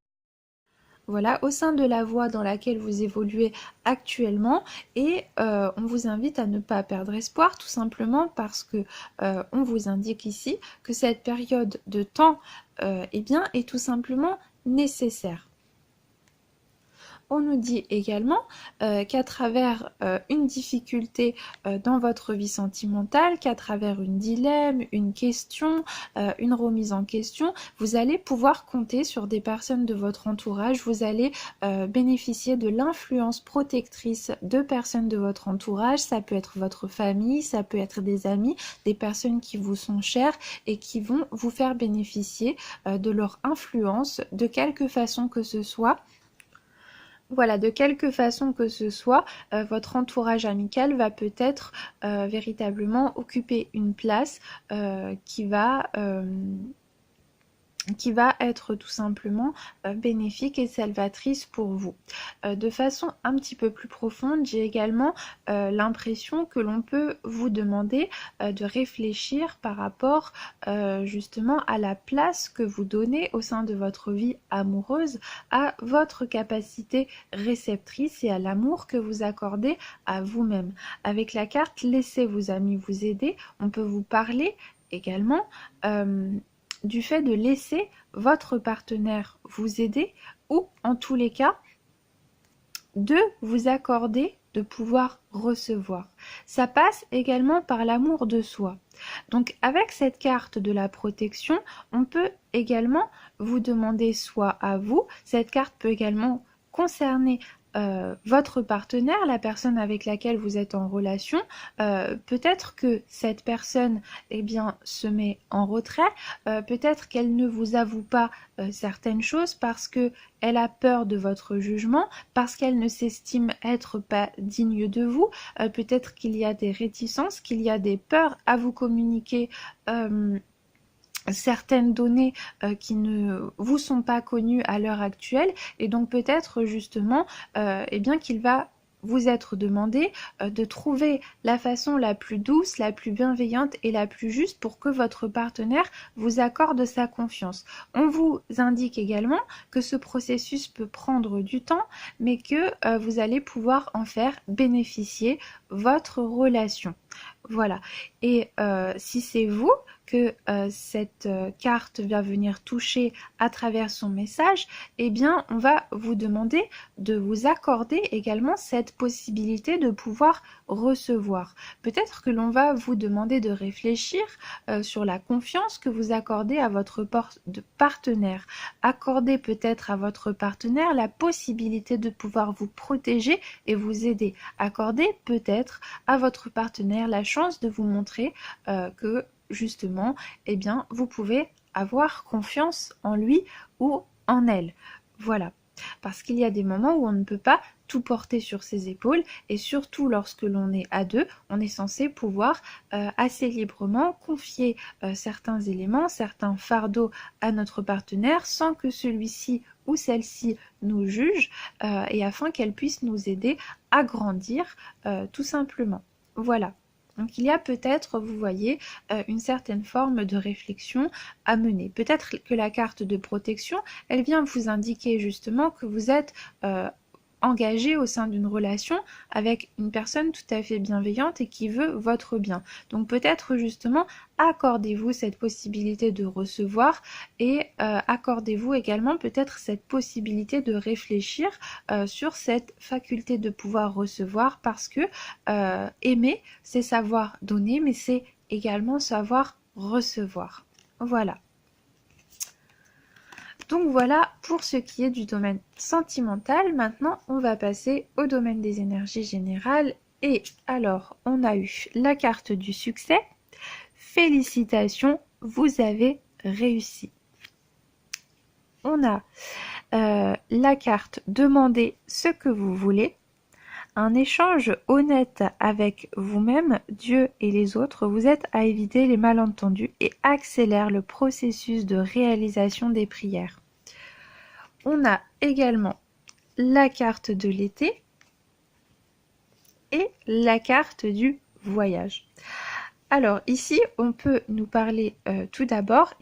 de la voie dans laquelle vous évoluez actuellement, et on vous invite à ne pas perdre espoir, tout simplement parce que on vous indique ici que cette période de temps eh bien, est tout simplement nécessaire. On nous dit également qu'à travers une difficulté dans votre vie sentimentale, qu'à travers une dilemme, une question, une remise en question, vous allez pouvoir compter sur des personnes de votre entourage, vous allez bénéficier de l'influence protectrice de personnes de votre entourage. Ça peut être votre famille, ça peut être des amis, des personnes qui vous sont chères et qui vont vous faire bénéficier de leur influence de quelque façon que ce soit, Voilà, de quelque façon que ce soit, votre entourage amical va peut-être véritablement occuper une place qui va être tout simplement bénéfique et salvatrice pour vous. De façon un petit peu plus profonde, j'ai également l'impression que l'on peut vous demander de réfléchir par rapport justement à la place que vous donnez au sein de votre vie amoureuse, à votre capacité réceptrice et à l'amour que vous accordez à vous-même. Avec la carte Laissez vos amis vous aider, on peut vous parler également du fait de laisser votre partenaire vous aider ou en tous les cas de vous accorder de pouvoir recevoir. Ça passe également par l'amour de soi. Donc avec cette carte de la protection, on peut également vous demander soit à vous, cette carte peut également concerner votre partenaire, la personne avec laquelle vous êtes en relation, peut-être que cette personne se met en retrait, peut-être qu'elle ne vous avoue pas certaines choses parce qu'elle a peur de votre jugement, parce qu'elle ne s'estime être pas digne de vous, peut-être qu'il y a des réticences, qu'il y a des peurs à vous communiquer certaines données qui ne vous sont pas connues à l'heure actuelle et donc peut-être justement qu'il va vous être demandé de trouver la façon la plus douce, la plus bienveillante et la plus juste pour que votre partenaire vous accorde sa confiance. On vous indique également que ce processus peut prendre du temps, mais que vous allez pouvoir en faire bénéficier votre relation. Voilà. Et si c'est vous que cette carte va venir toucher à travers son message, eh bien, on va vous demander de vous accorder également cette possibilité de pouvoir recevoir. Peut-être que l'on va vous demander de réfléchir sur la confiance que vous accordez à votre partenaire. Accordez peut-être à votre partenaire la possibilité de pouvoir vous protéger et vous aider. Accordez peut-être à votre partenaire la chance de vous montrer que justement, vous pouvez avoir confiance en lui ou en elle. Voilà. Parce qu'il y a des moments où on ne peut pas tout porter sur ses épaules et surtout lorsque l'on est à deux, on est censé pouvoir assez librement confier certains éléments, certains fardeaux à notre partenaire sans que celui-ci ou celle-ci nous juge et afin qu'elle puisse nous aider à grandir tout simplement. Voilà. Donc il y a peut-être, vous voyez, une certaine forme de réflexion à mener. Peut-être que la carte de protection, elle vient vous indiquer justement que vous êtes engagé au sein d'une relation avec une personne tout à fait bienveillante et qui veut votre bien. Donc peut-être justement accordez-vous cette possibilité de recevoir et accordez-vous également peut-être cette possibilité de réfléchir sur cette faculté de pouvoir recevoir parce que aimer, c'est savoir donner, mais c'est également savoir recevoir. Voilà. Donc voilà pour ce qui est du domaine sentimental. Maintenant, on va passer au domaine des énergies générales. Et alors, on a eu la carte du succès. Félicitations, vous avez réussi. On a la carte Demandez ce que vous voulez. Un échange honnête avec vous-même, Dieu et les autres vous aide à éviter les malentendus et accélère le processus de réalisation des prières. On a également la carte de l'été et la carte du voyage. Alors ici, on peut nous parler tout d'abord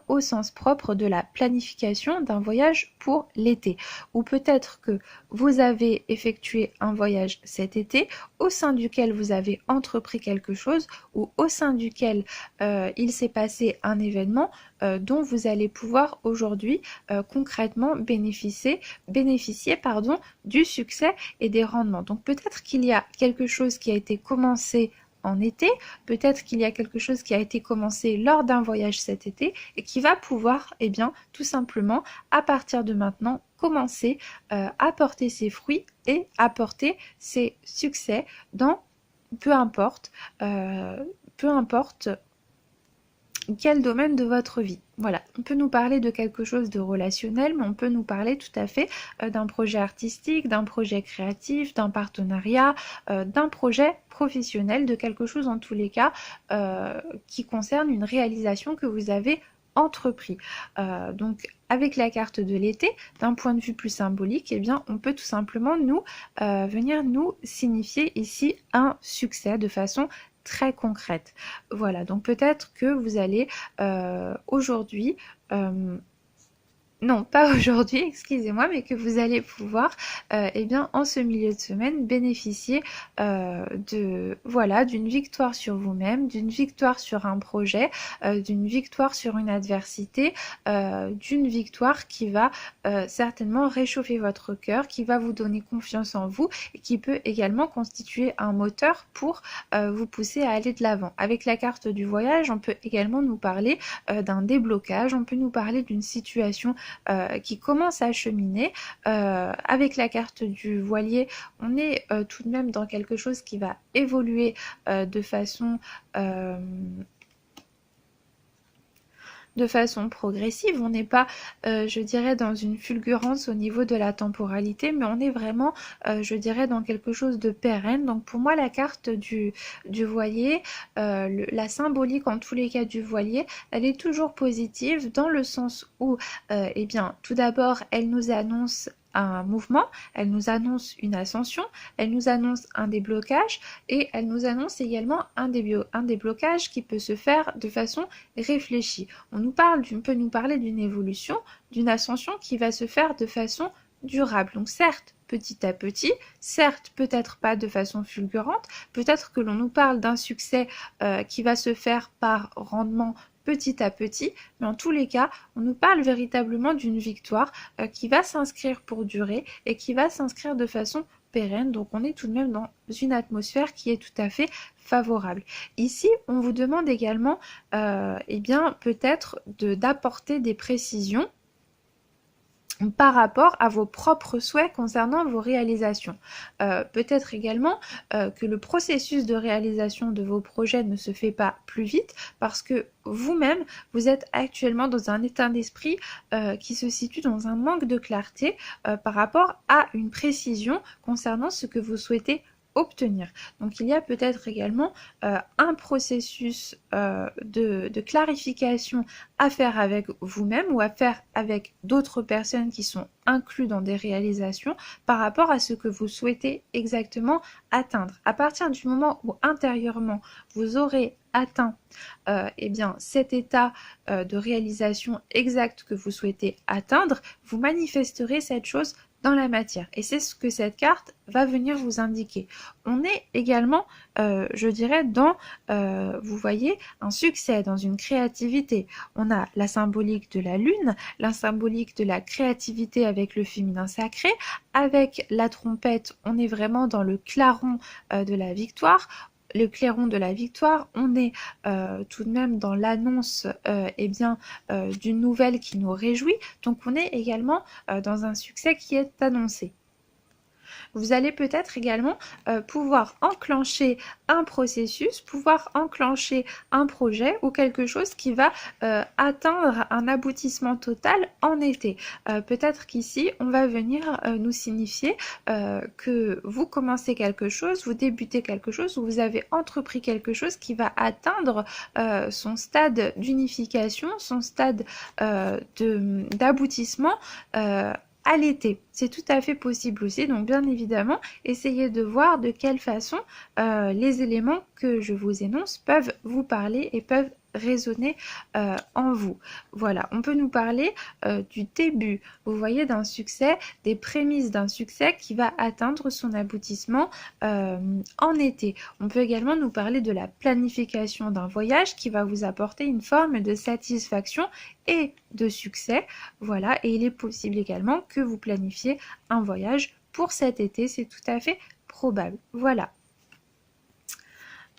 au sens propre de la planification d'un voyage pour l'été. Ou peut-être que vous avez effectué un voyage cet été au sein duquel vous avez entrepris quelque chose ou au sein duquel il s'est passé un événement dont vous allez pouvoir aujourd'hui concrètement bénéficier du succès et des rendements. Donc peut-être qu'il y a quelque chose qui a été commencé en été, peut-être qu'il y a quelque chose qui a été commencé lors d'un voyage cet été et qui va pouvoir, tout simplement, à partir de maintenant, commencer à porter ses fruits et apporter ses succès dans peu importe quel domaine de votre vie. Voilà, on peut nous parler de quelque chose de relationnel, mais on peut nous parler tout à fait d'un projet artistique, d'un projet créatif, d'un partenariat, d'un projet professionnel, de quelque chose en tous les cas qui concerne une réalisation que vous avez entrepris. Donc avec la carte de l'été, d'un point de vue plus symbolique, eh bien, on peut tout simplement venir nous signifier ici un succès de façon très concrète. Voilà, donc peut-être que vous allez aujourd'hui non, pas aujourd'hui, excusez-moi, mais que vous allez pouvoir, eh bien, en ce milieu de semaine, bénéficier d'une victoire sur vous-même, d'une victoire sur un projet, d'une victoire sur une adversité, d'une victoire qui va certainement réchauffer votre cœur, qui va vous donner confiance en vous et qui peut également constituer un moteur pour vous pousser à aller de l'avant. Avec la carte du voyage, on peut également nous parler d'un déblocage, on peut nous parler d'une situation qui commence à cheminer. Avec la carte du voilier, on est tout de même dans quelque chose qui va évoluer de façon progressive. On n'est pas, je dirais, dans une fulgurance au niveau de la temporalité, mais on est vraiment, je dirais, dans quelque chose de pérenne. Donc pour moi, la carte du voilier, la symbolique en tous les cas du voilier, elle est toujours positive dans le sens où, eh bien, tout d'abord, elle nous annonce un mouvement, elle nous annonce une ascension, elle nous annonce un déblocage et elle nous annonce également un déblocage qui peut se faire de façon réfléchie. On peut nous parler d'une évolution, d'une ascension qui va se faire de façon durable. Donc certes, petit à petit, certes, peut-être pas de façon fulgurante, peut-être que l'on nous parle d'un succès qui va se faire par rendement petit à petit, mais en tous les cas, on nous parle véritablement d'une victoire qui va s'inscrire pour durer et qui va s'inscrire de façon pérenne. Donc on est tout de même dans une atmosphère qui est tout à fait favorable. Ici, on vous demande également, eh bien, peut-être d'apporter des précisions par rapport à vos propres souhaits concernant vos réalisations. Peut-être également que le processus de réalisation de vos projets ne se fait pas plus vite parce que vous-même, vous êtes actuellement dans un état d'esprit qui se situe dans un manque de clarté par rapport à une précision concernant ce que vous souhaitez obtenir. Donc il y a peut-être également un processus de clarification à faire avec vous-même ou à faire avec d'autres personnes qui sont inclus dans des réalisations par rapport à ce que vous souhaitez exactement atteindre. À partir du moment où intérieurement vous aurez atteint eh bien, cet état de réalisation exact que vous souhaitez atteindre, vous manifesterez cette chose dans la matière. Et c'est ce que cette carte va venir vous indiquer. On est également, je dirais, dans, vous voyez, un succès, dans une créativité. On a la symbolique de la lune, la symbolique de la créativité avec le féminin sacré. Avec la trompette, on est vraiment dans le clairon de la victoire. Le clairon de la victoire, on est tout de même dans l'annonce d'une nouvelle qui nous réjouit, donc on est également dans un succès qui est annoncé. Vous allez peut-être également pouvoir enclencher un processus, pouvoir enclencher un projet ou quelque chose qui va atteindre un aboutissement total en été. Peut-être qu'ici, on va venir nous signifier que vous commencez quelque chose, vous débutez quelque chose ou vous avez entrepris quelque chose qui va atteindre son stade d'unification, son stade d'aboutissement à l'été. C'est tout à fait possible aussi, donc bien évidemment, essayez de voir de quelle façon les éléments que je vous énonce peuvent vous parler et peuvent résonner en vous. Voilà, on peut nous parler du début, vous voyez, d'un succès, des prémices d'un succès qui va atteindre son aboutissement en été. On peut également nous parler de la planification d'un voyage qui va vous apporter une forme de satisfaction et de succès. Voilà, et il est possible également que vous planifiez un voyage pour cet été, c'est tout à fait probable. Voilà.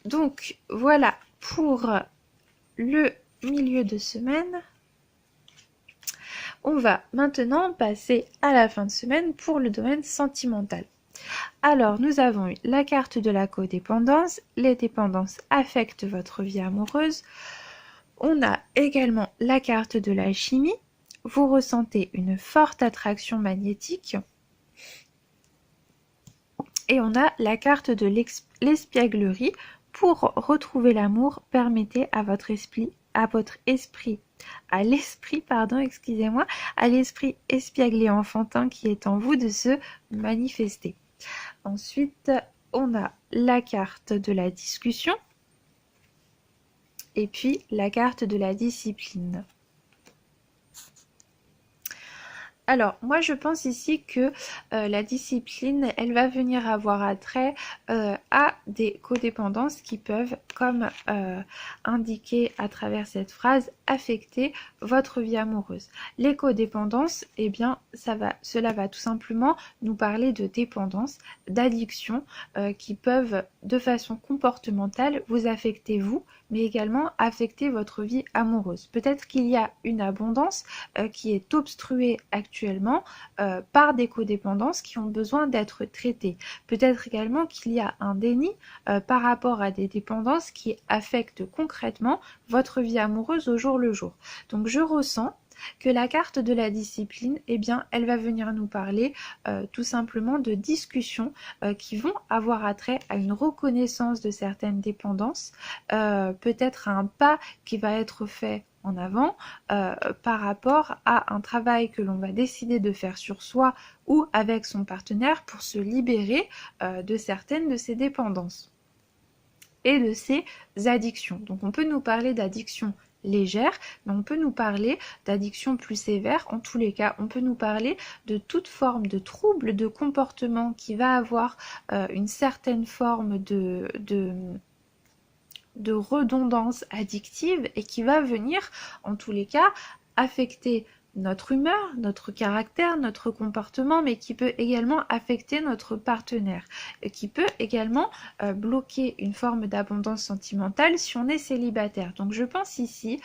Donc, voilà pour le milieu de semaine. On va maintenant passer à la fin de semaine pour le domaine sentimental. Alors, nous avons eu la carte de la codépendance. Les dépendances affectent votre vie amoureuse. On a également la carte de la chimie. Vous ressentez une forte attraction magnétique. Et on a la carte de l'espièglerie. Pour retrouver l'amour, permettez à l'esprit espièglé enfantin qui est en vous de se manifester. Ensuite, on a la carte de la discussion et puis la carte de la discipline. Alors, moi je pense ici que la discipline, elle va venir avoir attrait à des codépendances qui peuvent, comme indiqué à travers cette phrase, affecter votre vie amoureuse. Les codépendances, eh bien, cela va tout simplement nous parler de dépendance, d'addiction qui peuvent, de façon comportementale, vous affecter vous, mais également affecter votre vie amoureuse. Peut-être qu'il y a une abondance qui est obstruée actuellement par des codépendances qui ont besoin d'être traitées. Peut-être également qu'il y a un déni par rapport à des dépendances qui affectent concrètement votre vie amoureuse au jour le jour. Donc je ressens que la carte de la discipline, eh bien, elle va venir nous parler tout simplement de discussions qui vont avoir attrait à une reconnaissance de certaines dépendances, peut-être un pas qui va être fait en avant par rapport à un travail que l'on va décider de faire sur soi ou avec son partenaire pour se libérer de certaines de ces dépendances et de ces addictions. Donc on peut nous parler d'addictions légère, mais on peut nous parler d'addiction plus sévère. En tous les cas, on peut nous parler de toute forme de trouble de comportement qui va avoir une certaine forme de redondance addictive et qui va venir, en tous les cas, affecter notre humeur, notre caractère, notre comportement, mais qui peut également affecter notre partenaire, et qui peut également bloquer une forme d'abondance sentimentale si on est célibataire. Donc je pense ici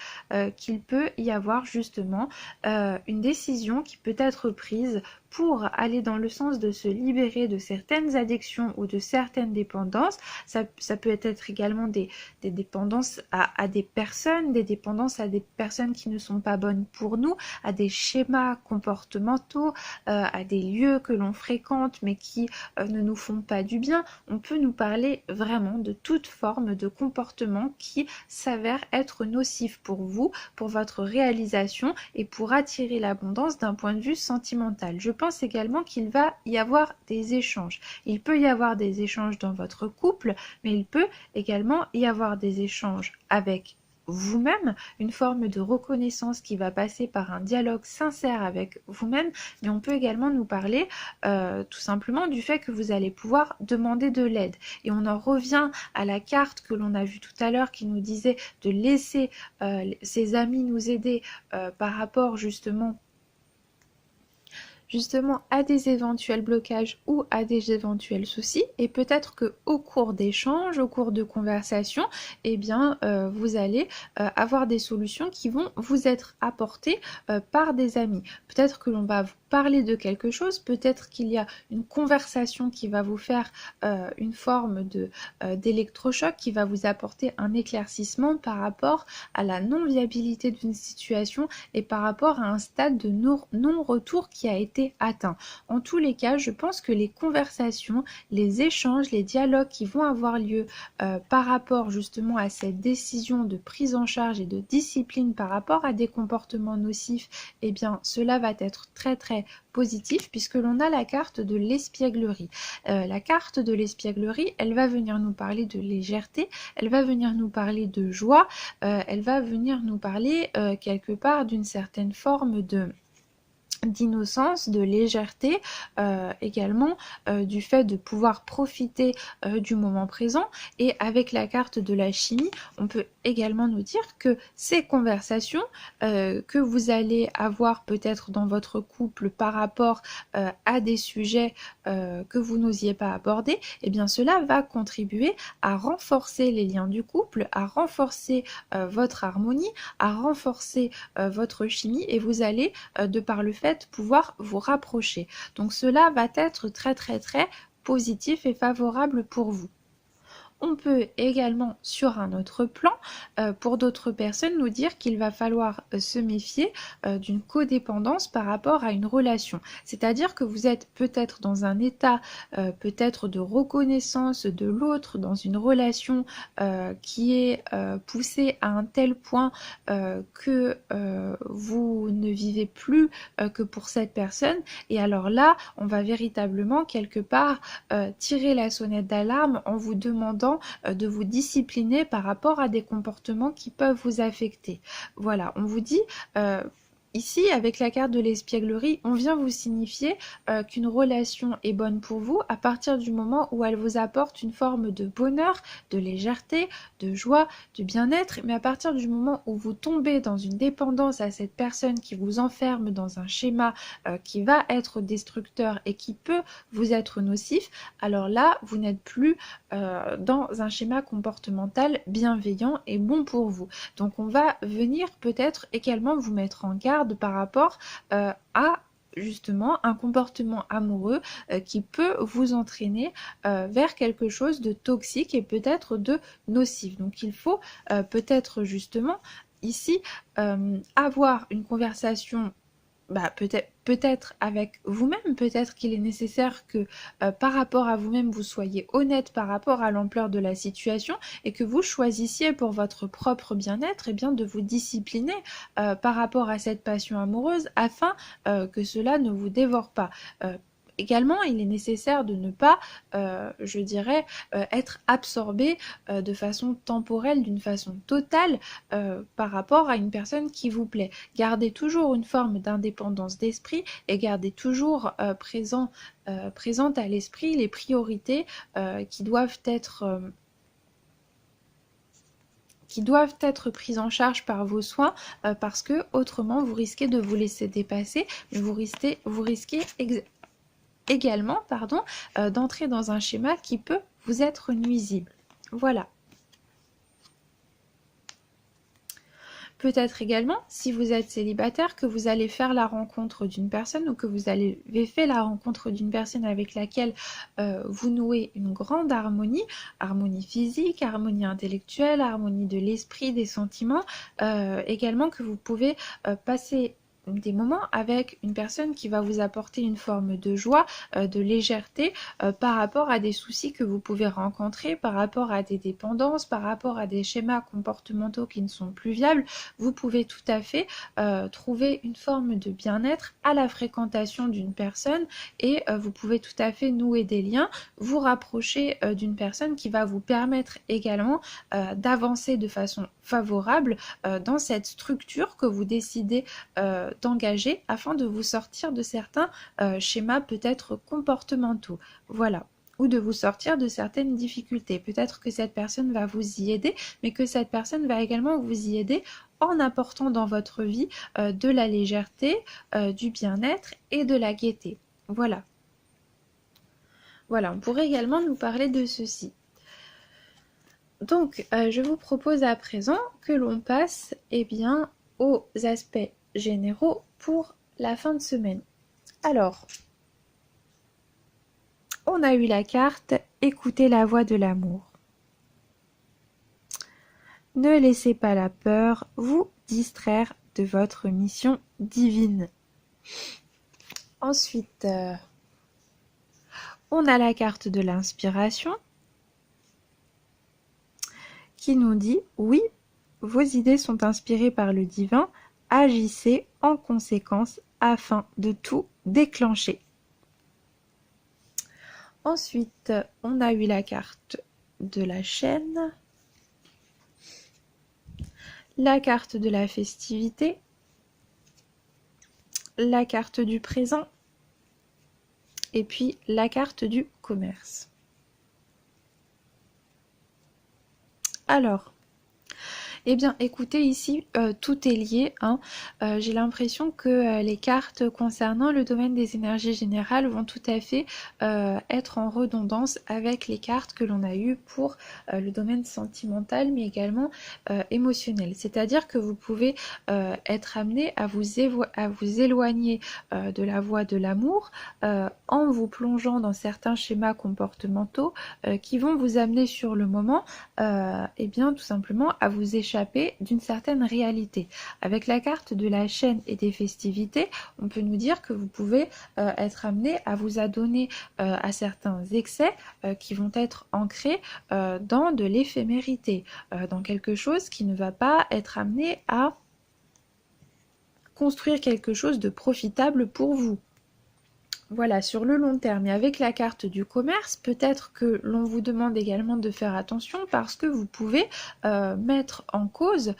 qu'il peut y avoir justement une décision qui peut être prise pour aller dans le sens de se libérer de certaines addictions ou de certaines dépendances. Ça peut être également des dépendances à des personnes, des dépendances à des personnes qui ne sont pas bonnes pour nous, à des schémas comportementaux, à des lieux que l'on fréquente mais qui ne nous font pas du bien. On peut nous parler vraiment de toute forme de comportement qui s'avère être nocif pour vous, pour votre réalisation et pour attirer l'abondance d'un point de vue sentimental. Je pense également qu'il va y avoir des échanges. Il peut y avoir des échanges dans votre couple, mais il peut également y avoir des échanges avec vous-même, une forme de reconnaissance qui va passer par un dialogue sincère avec vous-même, mais on peut également nous parler tout simplement du fait que vous allez pouvoir demander de l'aide. Et on en revient à la carte que l'on a vue tout à l'heure qui nous disait de laisser ses amis nous aider par rapport justement à des éventuels blocages ou à des éventuels soucis, et peut-être que au cours d'échanges, au cours de conversations, eh bien vous allez avoir des solutions qui vont vous être apportées par des amis. Peut-être que l'on va vous parler de quelque chose, peut-être qu'il y a une conversation qui va vous faire une forme d'électrochoc qui va vous apporter un éclaircissement par rapport à la non-viabilité d'une situation et par rapport à un stade de non-retour qui a été atteint. En tous les cas, je pense que les conversations, les échanges, les dialogues qui vont avoir lieu par rapport justement à cette décision de prise en charge et de discipline par rapport à des comportements nocifs, eh bien cela va être très très positif puisque l'on a la carte de l'espièglerie. La carte de l'espièglerie, elle va venir nous parler de légèreté, elle va venir nous parler de joie, elle va venir nous parler quelque part d'une certaine forme d'innocence, de légèreté, également du fait de pouvoir profiter du moment présent. Et avec la carte de la chimie, on peut également nous dire que ces conversations que vous allez avoir peut-être dans votre couple par rapport à des sujets que vous n'osiez pas aborder, eh bien cela va contribuer à renforcer les liens du couple, à renforcer votre harmonie, à renforcer votre chimie, et vous allez de par le fait pouvoir vous rapprocher. Donc cela va être très très très positif et favorable pour vous. On peut également, sur un autre plan, pour d'autres personnes, nous dire qu'il va falloir se méfier d'une codépendance par rapport à une relation. C'est-à-dire que vous êtes peut-être dans un état peut-être de reconnaissance de l'autre, dans une relation qui est poussée à un tel point que vous ne vivez plus que pour cette personne. Et alors là, on va véritablement quelque part tirer la sonnette d'alarme en vous demandant de vous discipliner par rapport à des comportements qui peuvent vous affecter. Voilà, on vous dit ici, avec la carte de l'espièglerie, on vient vous signifier qu'une relation est bonne pour vous à partir du moment où elle vous apporte une forme de bonheur, de légèreté, de joie, de bien-être, mais à partir du moment où vous tombez dans une dépendance à cette personne qui vous enferme dans un schéma qui va être destructeur et qui peut vous être nocif, alors là, vous n'êtes plus dans un schéma comportemental bienveillant et bon pour vous. Donc on va venir peut-être également vous mettre en garde par rapport à justement un comportement amoureux qui peut vous entraîner vers quelque chose de toxique et peut-être de nocif. Donc il faut peut-être justement ici avoir une conversation peut-être avec vous-même, peut-être qu'il est nécessaire que par rapport à vous-même, vous soyez honnête par rapport à l'ampleur de la situation et que vous choisissiez pour votre propre bien-être de vous discipliner par rapport à cette passion amoureuse afin que cela ne vous dévore pas. Également, il est nécessaire de ne pas, je dirais, être absorbé de façon temporelle, d'une façon totale, par rapport à une personne qui vous plaît. Gardez toujours une forme d'indépendance d'esprit et gardez toujours présente à l'esprit les priorités qui doivent être prises en charge par vos soins parce que autrement vous risquez de vous laisser dépasser, mais vous risquez également d'entrer dans un schéma qui peut vous être nuisible. Voilà. Peut-être également, si vous êtes célibataire, que vous allez faire la rencontre d'une personne ou que vous avez fait la rencontre d'une personne avec laquelle vous nouez une grande harmonie, harmonie physique, harmonie intellectuelle, harmonie de l'esprit, des sentiments, également que vous pouvez passer des moments avec une personne qui va vous apporter une forme de joie, de légèreté par rapport à des soucis que vous pouvez rencontrer, par rapport à des dépendances, par rapport à des schémas comportementaux qui ne sont plus viables. Vous pouvez tout à fait trouver une forme de bien-être à la fréquentation d'une personne et vous pouvez tout à fait nouer des liens, vous rapprocher d'une personne qui va vous permettre également d'avancer de façon favorable dans cette structure que vous décidez d'engager afin de vous sortir de certains schémas peut-être comportementaux. Voilà. Ou de vous sortir de certaines difficultés. Peut-être que cette personne va vous y aider, mais que cette personne va également vous y aider en apportant dans votre vie de la légèreté, du bien-être et de la gaieté. Voilà. Voilà, on pourrait également nous parler de ceci. Donc, je vous propose à présent que l'on passe aux aspects généraux pour la fin de semaine. Alors, on a eu la carte « Écoutez la voix de l'amour ». Ne laissez pas la peur vous distraire de votre mission divine. Ensuite, on a la carte de l'inspiration qui nous dit « Oui, vos idées sont inspirées par le divin, agissez en conséquence afin de tout déclencher. » Ensuite, on a eu la carte de la chaîne, la carte de la festivité, la carte du présent et puis la carte du commerce. Alors, Eh bien, écoutez, ici, tout est lié, hein. J'ai l'impression que les cartes concernant le domaine des énergies générales vont tout à fait être en redondance avec les cartes que l'on a eues pour le domaine sentimental, mais également émotionnel. C'est-à-dire que vous pouvez être amené à vous éloigner de la voie de l'amour en vous plongeant dans certains schémas comportementaux qui vont vous amener sur le moment eh bien tout simplement à vous échapper d'une certaine réalité. Avec la carte de la chaîne et des festivités, on peut nous dire que vous pouvez être amené à vous adonner à certains excès qui vont être ancrés dans de l'éphémérité, dans quelque chose qui ne va pas être amené à construire quelque chose de profitable pour vous. Voilà, sur le long terme. Et avec la carte du commerce, peut-être que l'on vous demande également de faire attention parce que vous pouvez mettre en cause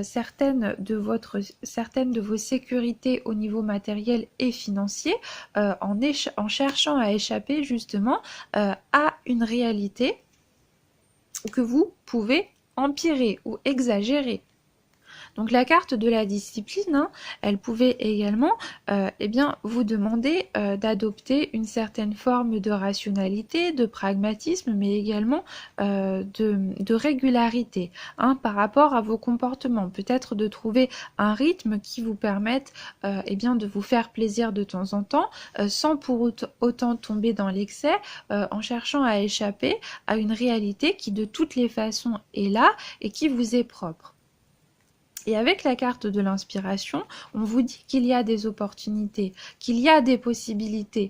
certaines de vos sécurités au niveau matériel et financier en cherchant à échapper justement à une réalité que vous pouvez empirer ou exagérer. Donc la carte de la discipline, hein, elle pouvait également eh bien, vous demander d'adopter une certaine forme de rationalité, de pragmatisme, mais également de régularité hein, par rapport à vos comportements. Peut-être de trouver un rythme qui vous permette eh bien, de vous faire plaisir de temps en temps, sans pour autant tomber dans l'excès, en cherchant à échapper à une réalité qui de toutes les façons est là et qui vous est propre. Et avec la carte de l'inspiration, on vous dit qu'il y a des opportunités, qu'il y a des possibilités,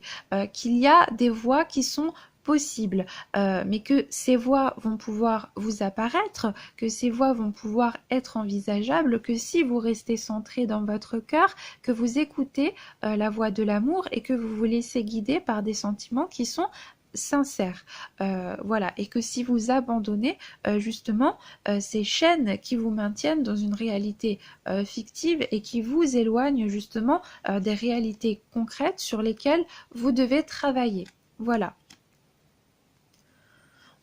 qu'il y a des voies qui sont possibles, mais que ces voies vont pouvoir vous apparaître, que ces voies vont pouvoir être envisageables, que si vous restez centré dans votre cœur, que vous écoutez la voix de l'amour et que vous vous laissez guider par des sentiments qui sont sincère, voilà, et que si vous abandonnez justement ces chaînes qui vous maintiennent dans une réalité fictive et qui vous éloignent justement des réalités concrètes sur lesquelles vous devez travailler. Voilà.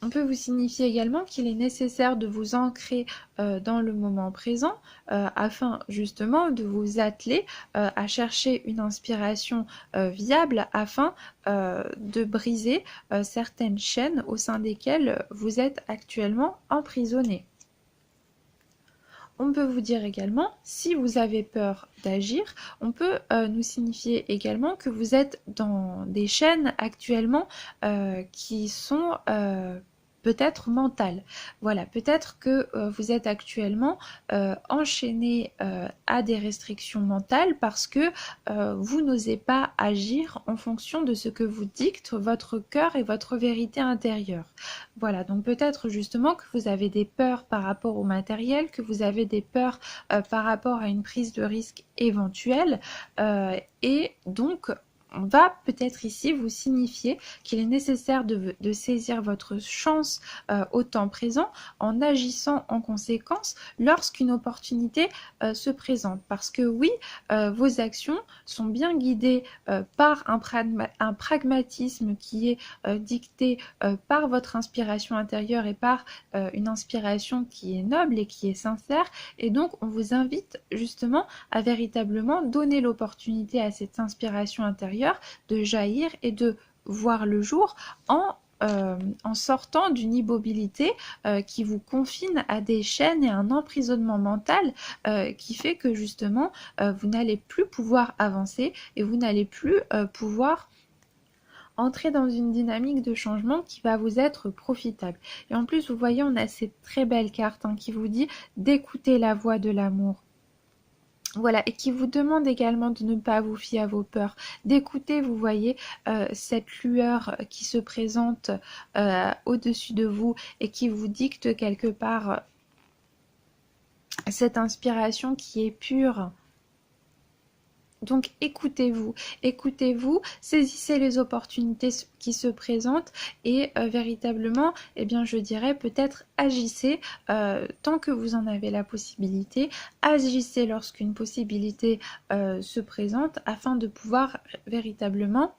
On peut vous signifier également qu'il est nécessaire de vous ancrer dans le moment présent afin justement de vous atteler à chercher une inspiration viable afin de briser certaines chaînes au sein desquelles vous êtes actuellement emprisonné. On peut vous dire également, si vous avez peur d'agir, on peut nous signifier également que vous êtes dans des chaînes actuellement qui sont peut-être mentale. Voilà, peut-être que vous êtes actuellement enchaîné à des restrictions mentales parce que vous n'osez pas agir en fonction de ce que vous dicte votre cœur et votre vérité intérieure. Voilà, donc peut-être justement que vous avez des peurs par rapport au matériel, que vous avez des peurs par rapport à une prise de risque éventuelle et donc on va peut-être ici vous signifier qu'il est nécessaire de saisir votre chance au temps présent en agissant en conséquence lorsqu'une opportunité se présente. Parce que oui, vos actions sont bien guidées par un pragmatisme qui est dicté par votre inspiration intérieure et par une inspiration qui est noble et qui est sincère. Et donc, on vous invite justement à véritablement donner l'opportunité à cette inspiration intérieure de jaillir et de voir le jour en sortant d'une immobilité qui vous confine à des chaînes et un emprisonnement mental qui fait que justement vous n'allez plus pouvoir avancer et vous n'allez plus pouvoir entrer dans une dynamique de changement qui va vous être profitable. Et en plus, vous voyez, on a cette très belle carte hein, qui vous dit d'écouter la voix de l'amour. Voilà, et qui vous demande également de ne pas vous fier à vos peurs, d'écouter, vous voyez, cette lueur qui se présente au-dessus de vous et qui vous dicte quelque part cette inspiration qui est pure. Donc écoutez-vous, saisissez les opportunités qui se présentent et véritablement, eh bien je dirais peut-être agissez tant que vous en avez la possibilité, agissez lorsqu'une possibilité se présente afin de pouvoir véritablement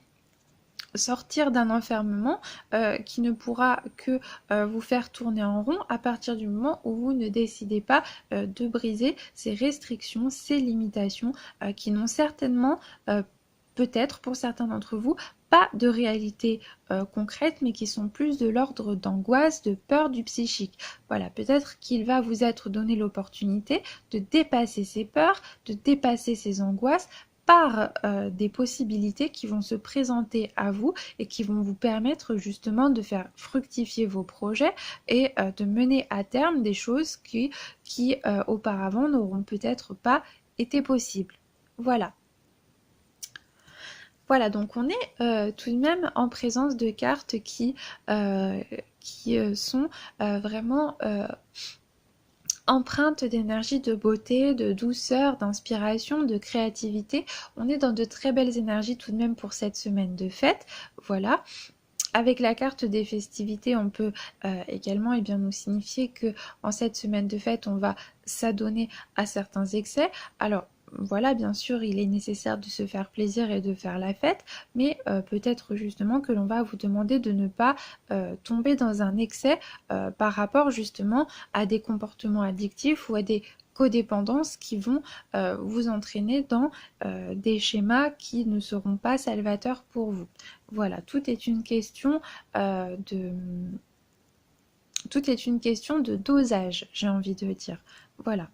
sortir d'un enfermement qui ne pourra que vous faire tourner en rond à partir du moment où vous ne décidez pas de briser ces restrictions, ces limitations qui n'ont certainement, peut-être pour certains d'entre vous, pas de réalité concrète, mais qui sont plus de l'ordre d'angoisse, de peur du psychique. Voilà, peut-être qu'il va vous être donné l'opportunité de dépasser ces peurs, de dépasser ces angoisses, par des possibilités qui vont se présenter à vous et qui vont vous permettre justement de faire fructifier vos projets et de mener à terme des choses qui auparavant n'auront peut-être pas été possibles. Voilà. Voilà, donc on est tout de même en présence de cartes qui sont vraiment empreintes d'énergie, de beauté, de douceur, d'inspiration, de créativité. On est dans de très belles énergies tout de même pour cette semaine de fête. Voilà. Avec la carte des festivités, on peut également nous signifier que en cette semaine de fête, on va s'adonner à certains excès. Alors, voilà, bien sûr, il est nécessaire de se faire plaisir et de faire la fête, mais peut-être justement que l'on va vous demander de ne pas tomber dans un excès par rapport justement à des comportements addictifs ou à des codépendances qui vont vous entraîner dans des schémas qui ne seront pas salvateurs pour vous. Voilà, tout est une question de dosage, j'ai envie de dire. Voilà.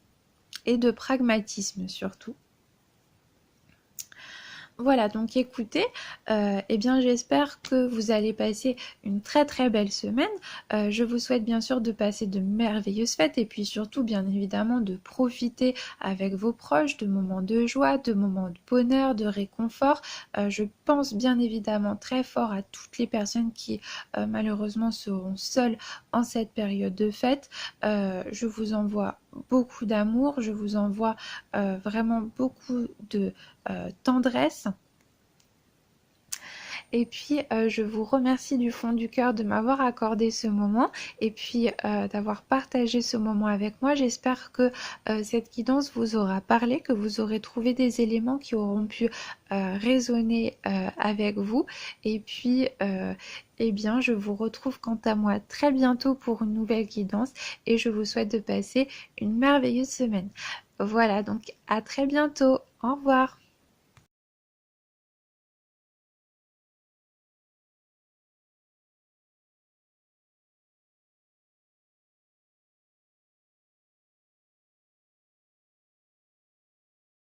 Et de pragmatisme surtout. Voilà, donc écoutez, j'espère que vous allez passer une très très belle semaine. Je vous souhaite bien sûr de passer de merveilleuses fêtes et puis surtout bien évidemment de profiter avec vos proches de moments de joie, de moments de bonheur, de réconfort. Je pense bien évidemment très fort à toutes les personnes qui malheureusement seront seules en cette période de fête. Je vous envoie beaucoup d'amour, je vous envoie vraiment beaucoup de tendresse. Et puis je vous remercie du fond du cœur de m'avoir accordé ce moment et puis d'avoir partagé ce moment avec moi. J'espère que cette guidance vous aura parlé, que vous aurez trouvé des éléments qui auront pu résonner avec vous. Et puis je vous retrouve quant à moi très bientôt pour une nouvelle guidance et je vous souhaite de passer une merveilleuse semaine. Voilà, donc à très bientôt. Au revoir.